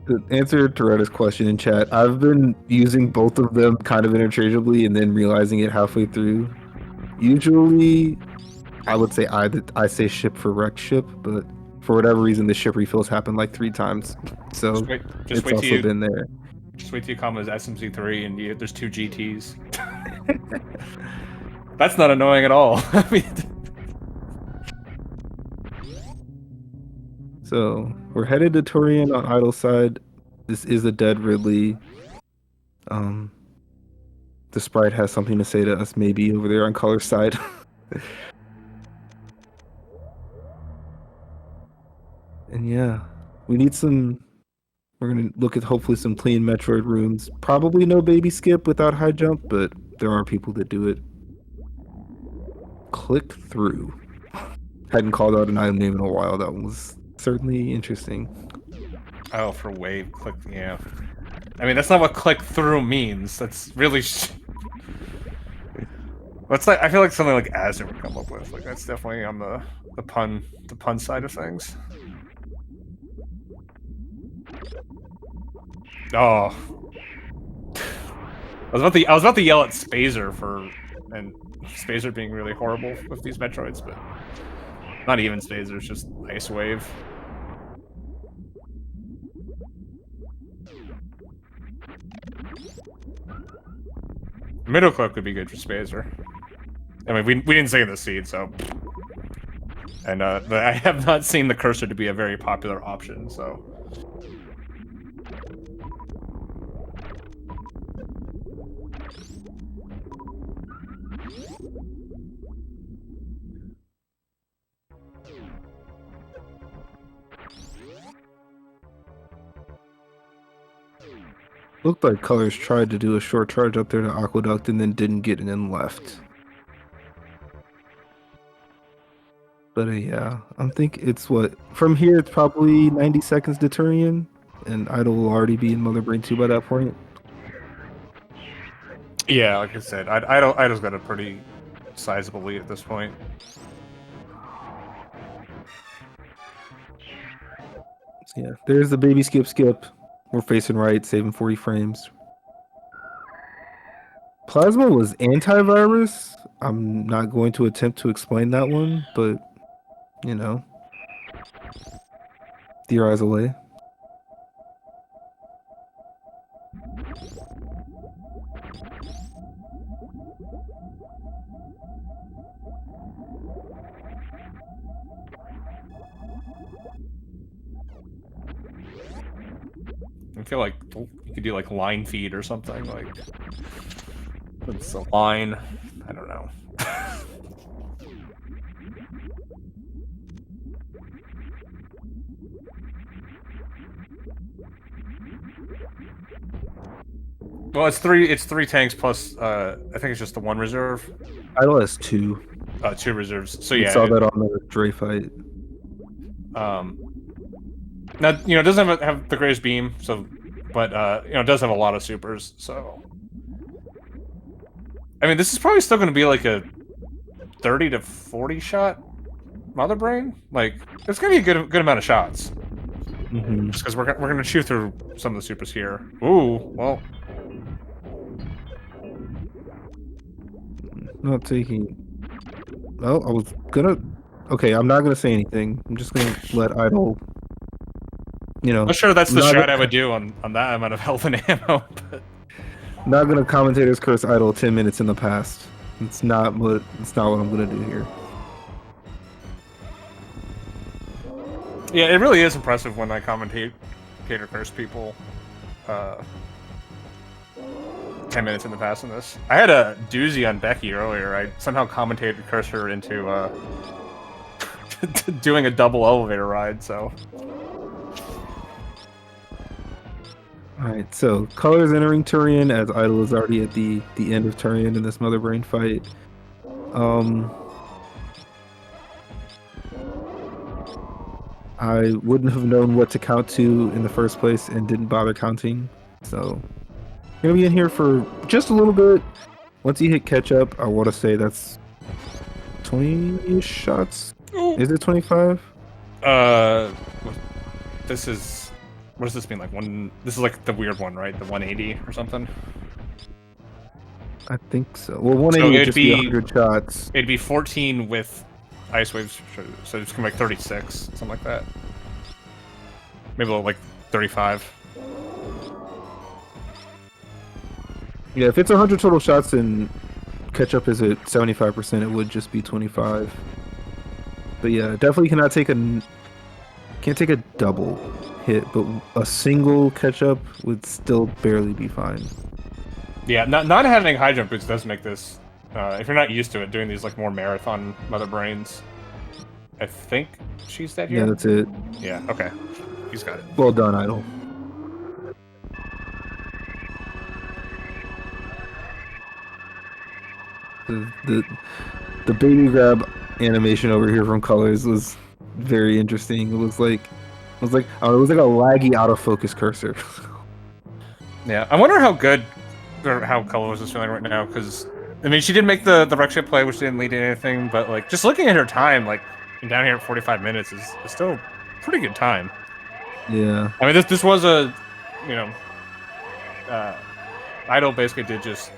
To answer Toretta's question in chat, I've been using both of them kind of interchangeably and then realizing it halfway through. Usually, I would say I say ship for wreck ship, but for whatever reason, the ship refills happen like 3 times. So just wait it's also been there. Just wait till you come as SMC3 and there's 2 GTs. That's not annoying at all. I mean, so we're headed to Torian on Idle side. This is a dead Ridley. The sprite has something to say to us maybe over there on color side. And yeah, we need some. We're gonna look at hopefully some clean Metroid rooms. Probably no baby skip without high jump, but there are people that do it. Click through. Hadn't called out an item name in a while. That one was certainly interesting. oh, for wave click, yeah. I mean, that's not what click through means. That's really. What's like? I feel like something like Azure would come up with. Like that's definitely on the pun side of things. Oh, I was about to yell at Spazer and Spazer being really horrible with these Metroids, but not even Spazer. It's just Ice Wave. Middle click would be good for Spazer. I mean, we didn't say the seed, so. And I have not seen the cursor to be a very popular option, so. Looked like Colors tried to do a short charge up there to Aqueduct and then didn't get it and left. But yeah, I think it's what from here. It's probably 90 seconds to Turian, and Idol will already be in Mother Brain 2 by that point. Yeah, like I said, Idol's got a pretty sizable lead at this point. Yeah, there's the baby skip. We're facing right, saving 40 frames. Plasma was antivirus. I'm not going to attempt to explain that one, but you know, theorize away. I feel like you could do like line feed or something, like it's a line. I don't know. Well, it's three tanks plus I think it's just the one reserve. Idol has 2. 2 reserves. So We yeah. saw that on the Dre fight. Now, it doesn't have the greatest beam, so, but, it does have a lot of supers, so. I mean, this is probably still going to be like a 30 to 40 shot Mother Brain. Like, it's going to be a good amount of shots. Mm-hmm. Just because we're going to chew through some of the supers here. Ooh, well. Not taking. Well, I was gonna. Okay, I'm not gonna say anything. I'm just gonna let Idol. I'm sure that's the shot I would do on that amount of health and ammo. But... Not gonna commentators curse Idol 10 minutes in the past. It's not what I'm gonna do here. Yeah, it really is impressive when I commentator curse people 10 minutes in the past in this. I had a doozy on Becky earlier. I somehow commentated curse her into doing a double elevator ride, so. Alright, so Colors entering Turian as Idol is already at the end of Turian in this Mother Brain fight. I wouldn't have known what to count to in the first place and didn't bother counting. So, gonna be in here for just a little bit. Once you hit catch up, I want to say that's 20 shots. Ooh. Is it 25? This is. What does this mean? Like one. This is like the weird one, right? The 180 or something. I think so. Well, 180 would just be 100 shots. It'd be 14 with ice waves, so it's gonna be like 36, something like that. Maybe like 35. Yeah, if it's 100 total shots and ketchup is at 75%, it would just be 25. But yeah, definitely can't take a double hit, but a single ketchup would still barely be fine. Yeah, not having high jump boots does make this, if you're not used to it, doing these like more marathon mother brains. I think she's dead Yeah, here. that's it. Yeah. Okay. He's got it. Well done, Idol. The baby grab animation over here from Colors was very interesting. It was like a laggy out of focus cursor. Yeah, I wonder how good or how Colors is feeling right now, because I mean, she did make the rush hit play, which didn't lead to anything, but like just looking at her time, like down here at 45 minutes is still a pretty good time. Yeah. I mean, this was a, you know, Idol basically did just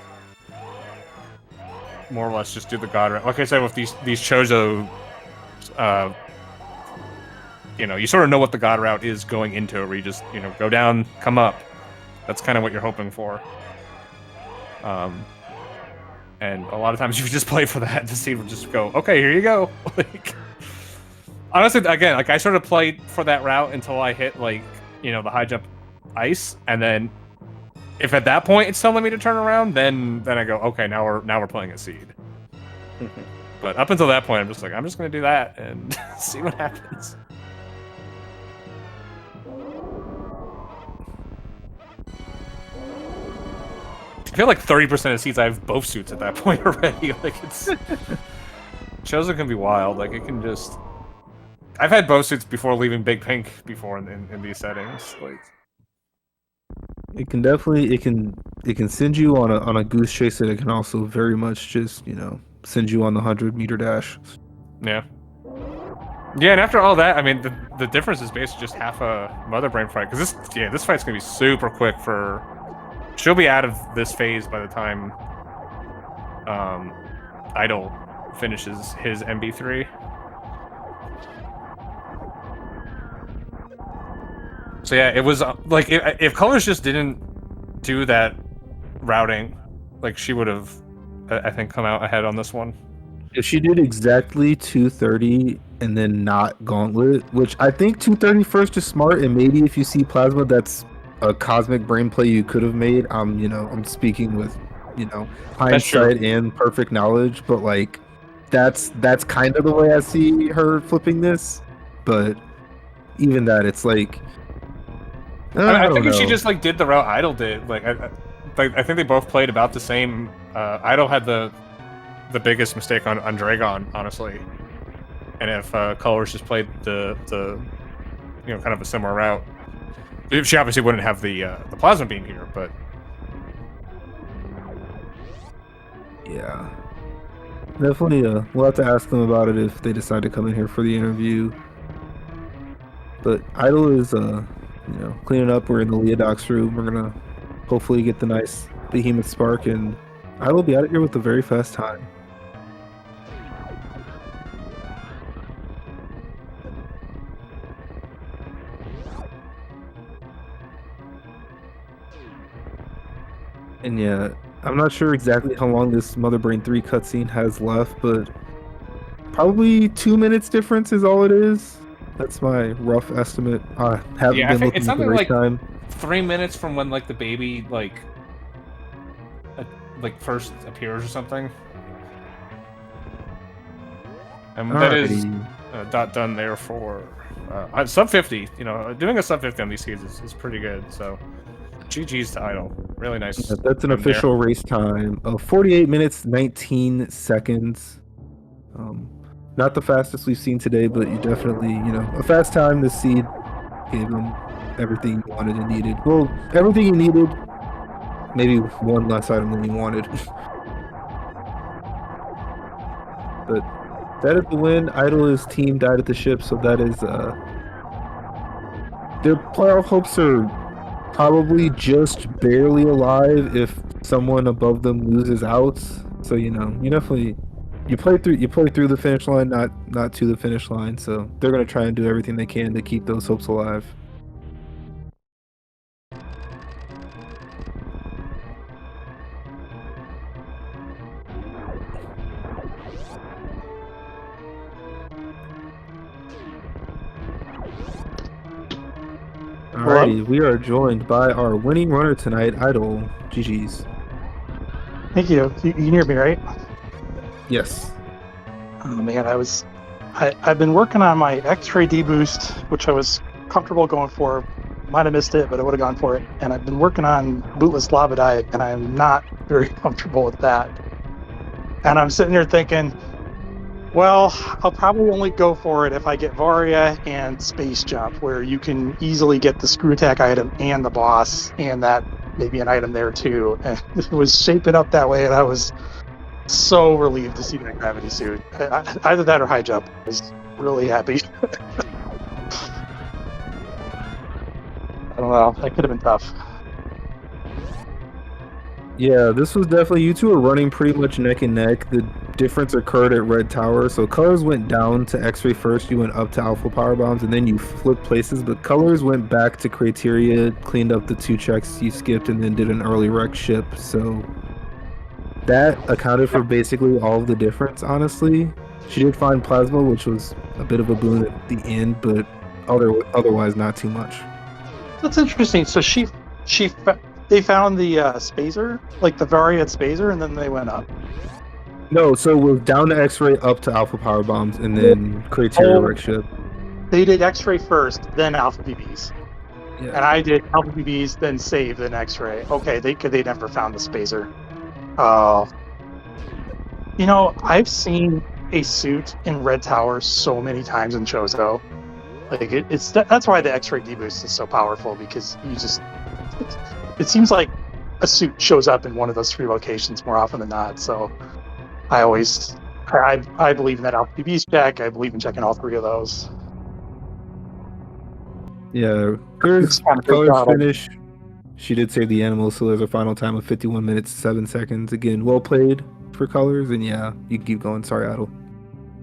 more or less just do the god route. Like I said, with these Chozo, you know, you sort of know what the god route is going into it, where you just, you know, go down, come up. That's kind of what you're hoping for. And a lot of times you just play for that to see, just go, okay, here you go. Like, honestly, again, like I sort of played for that route until I hit like, you know, the high jump ice, and then if at that point it's telling me to turn around, then I go, okay, now we're playing a seed. But up until that point, I'm just like, I'm just gonna do that and see what happens. I feel like 30% of seats I have both suits at that point already. Like, it's Chosen can be wild. Like, it can just. I've had both suits before leaving Big Pink before in these settings. Like, It can definitely it can send you on a goose chase, and it can also very much just, you know, send you on the 100-meter dash. yeah. Yeah, and after all that, I mean, the difference is basically just half a Mother Brain fight. Because this fight's gonna be super quick for. She'll be out of this phase by the time Idol finishes his MB3. So yeah, it was like if Colors just didn't do that routing, like she would have, I think, come out ahead on this one. If she did exactly 230 and then not Gauntlet, which I think 230 first is smart, and maybe if you see Plasma, that's a cosmic brain play you could have made. You know, I'm speaking with, you know, hindsight and perfect knowledge, but like that's kind of the way I see her flipping this. But even that, it's like I think if know. she just like did the route Idol did, like I think they both played about the same. Idol had the biggest mistake on Dragon, honestly, and if Colors just played the you know, kind of a similar route. She obviously wouldn't have the plasma beam here, but yeah, definitely. We'll have to ask them about it if they decide to come in here for the interview. But Idol is you know, cleaning up. We're in the Leodoc's room. We're gonna hopefully get the nice Behemoth Spark, and Idol will be out of here with a very fast time. And yeah, I'm not sure exactly how long this Mother Brain 3 cutscene has left, but probably 2 minutes difference is all it is. That's my rough estimate. I haven't been looking it's at the something race like time. 3 minutes from when like the baby like first appears or something. And that is done there for sub 50. You know, doing a sub 50 on these seeds is pretty good. So GG's to Idol. Really nice. Yeah, that's an official race time of 48 minutes 19 seconds. Not the fastest we've seen today, but you definitely, you know, a fast time. This seed gave him everything he wanted and needed. Well, everything he needed, maybe one less item than he wanted. But that is the win. Idol's team died at the ship, so that is their playoff hopes are probably just barely alive if someone above them loses out. So, you know, you definitely you play through the finish line, not to the finish line. So they're gonna try and do everything they can to keep those hopes alive. Alrighty, we are joined by our winning runner tonight, Idol. GG's. Thank you. You can hear me, right? Yes. Oh man, I've been working on my X-ray deboost, which I was comfortable going for. Might have missed it, but I would have gone for it. And I've been working on bootless lava dive, and I'm not very comfortable with that. And I'm sitting here thinking, well, I'll probably only go for it if I get Varia and Space Jump, where you can easily get the screw attack item and the boss, and that maybe an item there too. And it was shaping up that way, and I was so relieved to see that gravity suit. Either that or high jump. I was really happy. I don't know. That could have been tough. Yeah, this was definitely, you two were running pretty much neck and neck. The difference occurred at Red Tower. So Colors went down to X-Ray first, you went up to Alpha Power Bombs, and then you flipped places. But Colors went back to Criteria, cleaned up the 2 checks you skipped, and then did an early wreck ship. So that accounted for basically all of the difference, honestly. She did find Plasma, which was a bit of a boon at the end, but otherwise not too much. That's interesting. So they found the Spazer, like the Varia Spazer, and then they went up. No, so it was down to X-Ray, up to Alpha Power Bombs, and then Criteria wreck ship. They did X-Ray first, then Alpha BBs. Yeah. And I did Alpha BBs, then Save, then X-Ray. Okay, they never found the Spazer. You know, I've seen a suit in Red Tower so many times in Chozo. Like that's why the X-Ray deboost is so powerful, because it seems like a suit shows up in one of those 3 locations more often than not. So I believe in that Alpha BB's check. I believe in checking all 3 of those. Yeah, there's It's kind of Colors big finish. She did save the animal, so there's a final time of 51 minutes 7 seconds. Again, well played for Colors, and yeah, you can keep going. Sorry, Idol.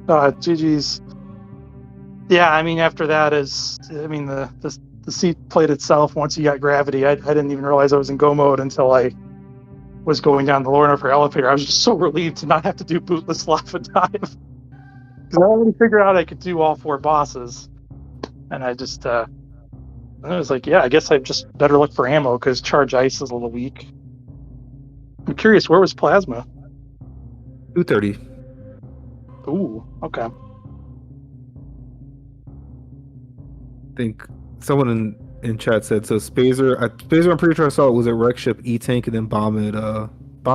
GG's. Yeah, I mean, after that the seat played itself. Once you got gravity, I didn't even realize I was in go mode until I was going down the Lorna for elevator. I was just so relieved to not have to do bootless lava dive, because I already figured out I could do all 4 bosses, and I was like, yeah, I guess I just better look for ammo, because charge ice is a little weak. I'm curious, where was Plasma? 230. Ooh, okay. I think someone in chat said so. Spazer, I'm pretty sure I saw it was at wreck ship, E-Tank, and then bomb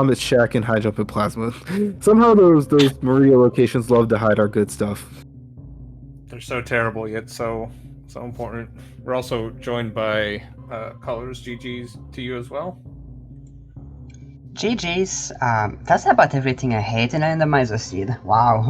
at Shack and high jump at Plasma. Somehow those Maria locations love to hide our good stuff. They're so terrible yet so important. We're also joined by Colors. GG's to you as well. GG's. That's about everything I hate in Randomizer Seed. Wow.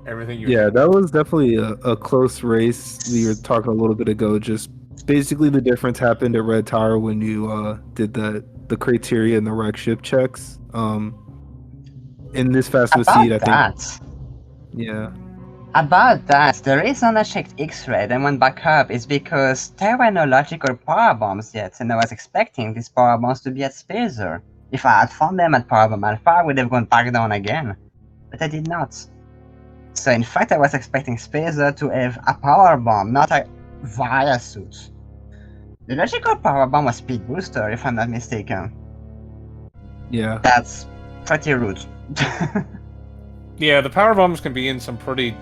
Everything you Yeah, that was definitely a close race. We were talking a little bit ago. Just basically the difference happened at Red Tower when you did the criteria and the wreck ship checks. In this Fast with Seed, I think. Yeah. About that, the reason I checked X-ray then went back up is because there were no logical power bombs yet, and I was expecting these power bombs to be at Spazer. If I had found them at Power Bomb Alpha, I would have gone back down again. But I did not. So in fact, I was expecting Spazer to have a power bomb, not a Varia suit. The logical power bomb was Speed Booster, if I'm not mistaken. Yeah. That's pretty rude. Yeah, the power bombs can be in some pretty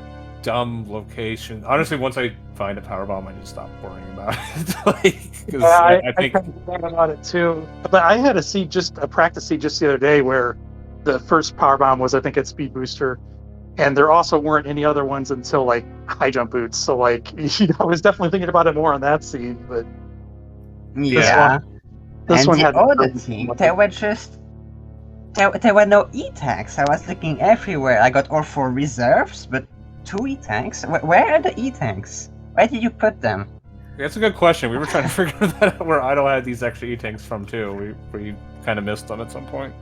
dumb locations. Honestly, once I find a power bomb, I just stop worrying about it. I think kind of forgot about it too. But I had a practice seed just the other day where the first power bomb was, I think, at Speed Booster, and there also weren't any other ones until like high jump boots. So like, I was definitely thinking about it more on that seed. But yeah, this one the had other thing, there were no E-tanks. I was looking everywhere. I got all 4 reserves, but 2 E-tanks? Where are the E-tanks? Where did you put them? That's a good question. We were trying to figure that out where Idol had these extra E-tanks from too. We kind of missed them at some point.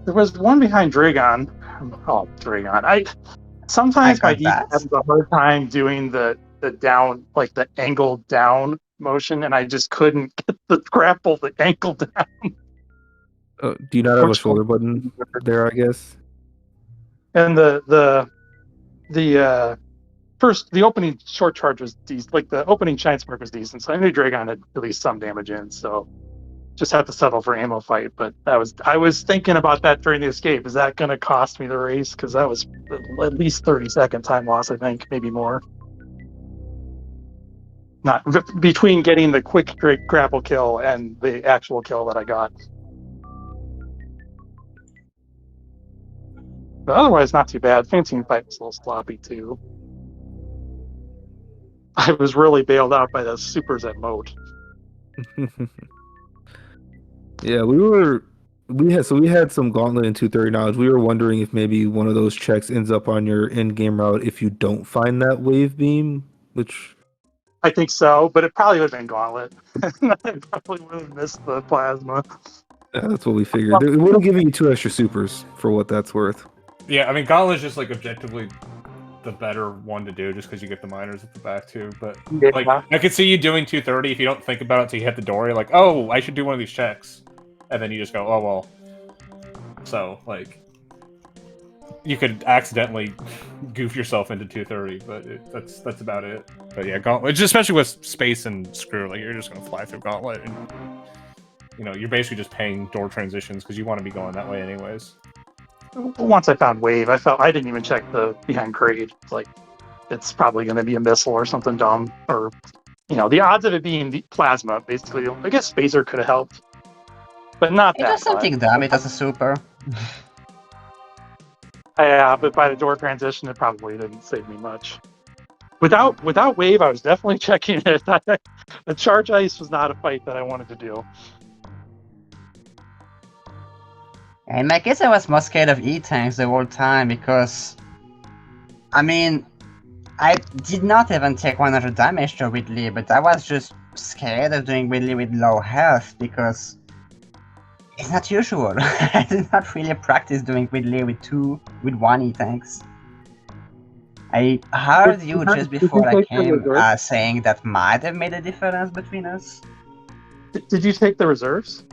There was one behind Dragon. Oh, Dragon. Sometimes my D has a hard time doing the down, like the angle down motion, and I just couldn't get the grapple the ankle down. Do you not have a shoulder button there, I guess? And the first, the opening short charge was decent. Like the opening giant spark was decent, so I knew Dragon had at least some damage in. So just have to settle for ammo fight. But I was thinking about that during the escape. Is that going to cost me the race? Because that was at least 30-second time loss. I think maybe more. Not between getting the quick grapple kill and the actual kill that I got. But otherwise, not too bad. Fancy fight was a little sloppy too. I was really bailed out by those supers at Moat. Yeah, we had some Gauntlet and 230 knowledge. We were wondering if maybe one of those checks ends up on your end game route if you don't find that wave beam, which I think so, but it probably would have been Gauntlet. I probably would have missed the plasma. that's what we figured. It would have given you 2 extra supers for what that's worth. Yeah, I mean, Gauntlet's just like objectively the better one to do, just because you get the miners at the back too. But Yeah. like, I could see you doing 230 if you don't think about it till you hit the door. You're like, oh, I should do one of these checks, and then you just go, oh well. So like, you could accidentally goof yourself into 230, but that's about it. But yeah, Gauntlet, just especially with space and screw, like you're just gonna fly through Gauntlet, and you know you're basically just paying door transitions because you want to be going that way anyways. Once I found Wave, I didn't even check the behind crate. Like, it's probably going to be a missile or something dumb, or the odds of it being the plasma. Basically, I guess Spacer could have helped, but not It that. was something dumb. It was a super. Yeah, but by the door transition, it probably didn't save me much. Without Wave, I was definitely checking it. The charge ice was not a fight that I wanted to do. In my case, I was more scared of E-tanks the whole time because, I mean, I did not even take 100 damage to Ridley, but I was just scared of doing Ridley with low health because it's not usual. I did not really practice doing Ridley with 1 E-tanks. I heard you just before I came saying that might have made a difference between us. Did you take the reserves?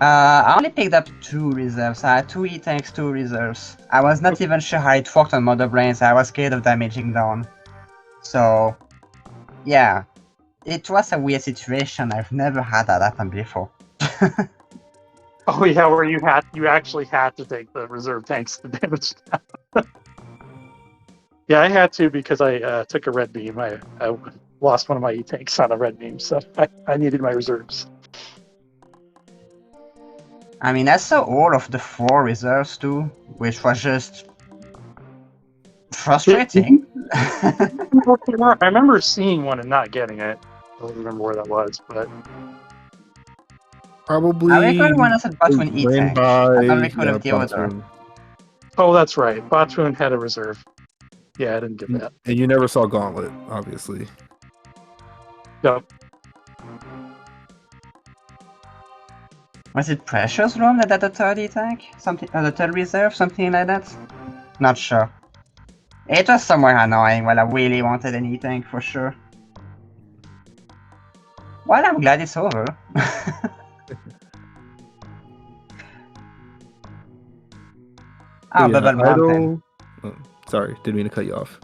I only picked up 2 reserves. I had 2 E-tanks, 2 reserves. I was not even sure how it worked on Mother Brains. I was scared of damaging down. So, yeah. It was a weird situation. I've never had that happen before. Oh yeah, where you actually had to take the reserve tanks to damage down. Yeah, I had to because I took a red beam. I lost one of my E-tanks on a red beam, so I needed my reserves. I mean, I saw all of the 4 reserves too, which was just frustrating. I remember seeing one and not getting it. I don't remember where that was, but Probably. I recall one was at Botwin E-tank. I don't recall of the other. Botwin. oh, that's right. Botwin had a reserve. Yeah, I didn't get that. And you never saw Gauntlet, obviously. Yep. Was it Precious Room that had a 3rd E-tank? Something, the 3rd reserve, something like that? Not sure. It was somewhere annoying, well I really wanted an E-tank for sure. Well, I'm glad it's over. Yeah, Bubble Mountain. Oh, sorry, didn't mean to cut you off.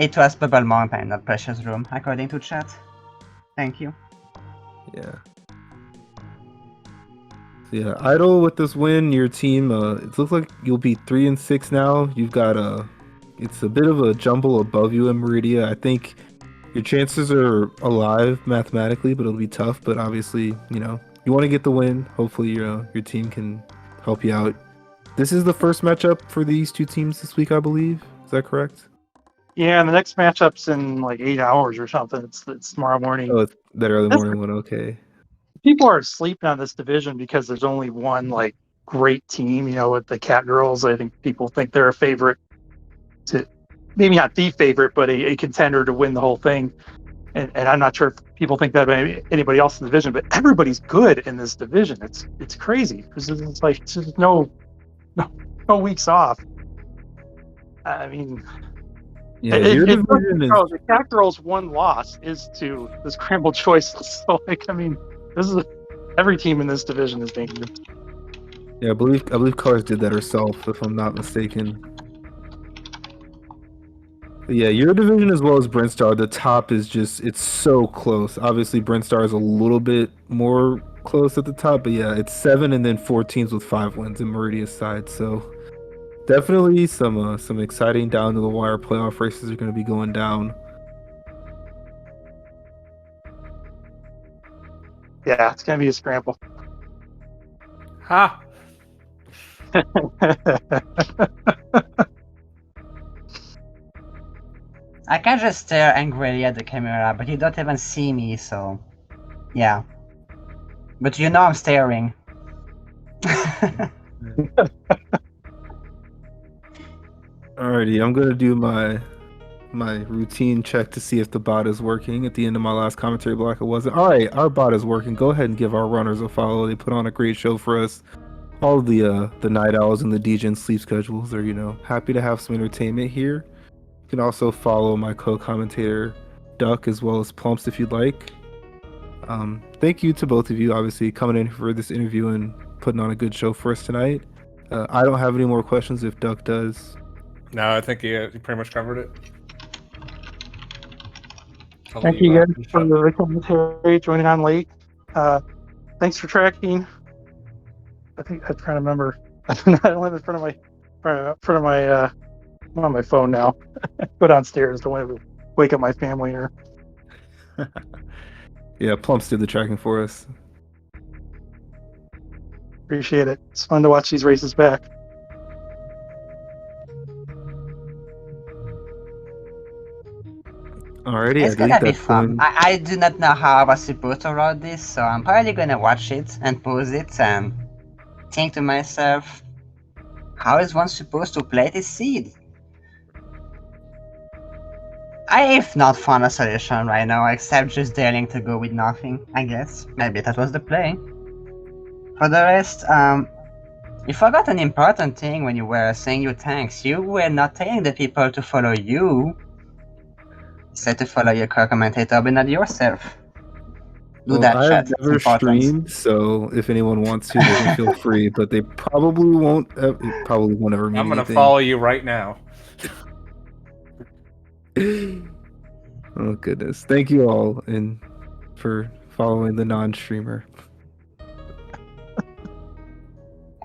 It was Bubble Mountain, not Precious Room, according to chat. Thank you. Yeah. So yeah, Idol with this win, your team, it looks like you'll be 3-6 now. You've got it's a bit of a jumble above you in Meridia. I think your chances are alive mathematically, but it'll be tough. But obviously, you want to get the win. Hopefully, your team can help you out. This is the first matchup for these 2 teams this week, I believe. Is that correct? Yeah, and the next matchup's in like 8 hours or something. It's tomorrow morning. Oh, it's that early morning one. Okay. People are sleeping on this division because there's only one like great team. With the Cat Girls, I think people think they're a favorite to, maybe not the favorite, but a contender to win the whole thing. And I'm not sure if people think that about anybody else in the division, but everybody's good in this division. It's crazy because it's like there's no weeks off. I mean, Yeah, your division is. the Cat Girls' one loss is to the Scrambled Choices. So this is every team in this division is dangerous. Yeah, I believe Colors did that herself, if I'm not mistaken. Yeah, your division as well as Brinstar, the top is just, it's so close. Obviously, Brinstar is a little bit more close at the top, but yeah, it's 7 and then 4 teams with 5 wins in Meridia's side. So definitely some exciting down to the wire playoff races are going to be going down. Yeah, it's gonna be a scramble. Ha! I can just stare angrily at the camera, but you don't even see me, so yeah. But you know I'm staring. Alrighty, I'm gonna do my routine check to see if the bot is working. At the end of my last commentary block, it wasn't. All right, our bot is working. Go ahead and give our runners a follow. They put on a great show for us. All of the night owls and the DJs sleep schedules are, happy to have some entertainment here. You can also follow my co-commentator Duck as well as Plumps if you'd like. Thank you to both of you, obviously coming in for this interview and putting on a good show for us tonight. I don't have any more questions. If Duck does. No, I think you pretty much covered it. Thank you guys for the commentary, joining on late. Thanks for tracking. I think I'm trying to remember. I don't have it in front of my I'm on my phone now. Go downstairs. Don't want to wake up my family here. Yeah, Plumps did the tracking for us. Appreciate it. It's fun to watch these races back. Alrighty, It's I think gonna be that's fun. going. I do not know how I was supposed to route this, so I'm probably gonna watch it and pause it and think to myself, how is one supposed to play this seed? I've not found a solution right now except just daring to go with nothing, I guess. Maybe that was the play. For the rest, you forgot an important thing when you were saying your tanks. You were not telling the people to follow you. You said to follow your co-commentator, but not yourself. Do Well, that, I have chat. It's never important. streamed, so if anyone wants to, they can feel free. But they probably won't. It probably won't ever mean I'm gonna anything. follow you right now. Oh goodness! Thank you all and for following the non-streamer.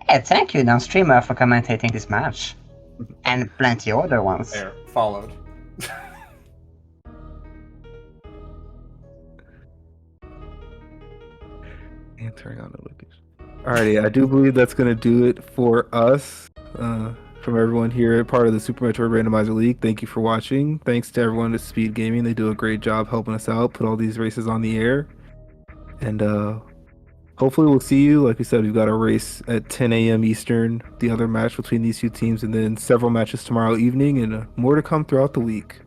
Hey, thank you, non-streamer, for commentating this match. And plenty other ones. There, followed. And turning on notifications. Alrighty, I do believe that's gonna do it for us. From everyone here, part of the Super Metroid Randomizer League. Thank you for watching. Thanks to everyone at Speed Gaming. They do a great job helping us out, put all these races on the air. And hopefully we'll see you. Like we said, we've got a race at 10 a.m. Eastern, the other match between these two teams, and then several matches tomorrow evening, and more to come throughout the week.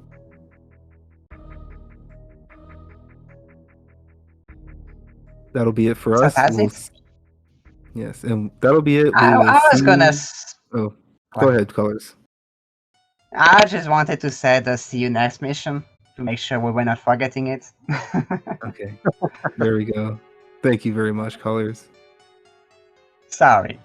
That'll be it for So us. that's it? Yes, and that'll be it. We I will was see gonna... you- Oh, go ahead, Colors. I just wanted to say the see you next mission, to make sure we were not forgetting it. Okay, there we go. Thank you very much, Colors. Sorry.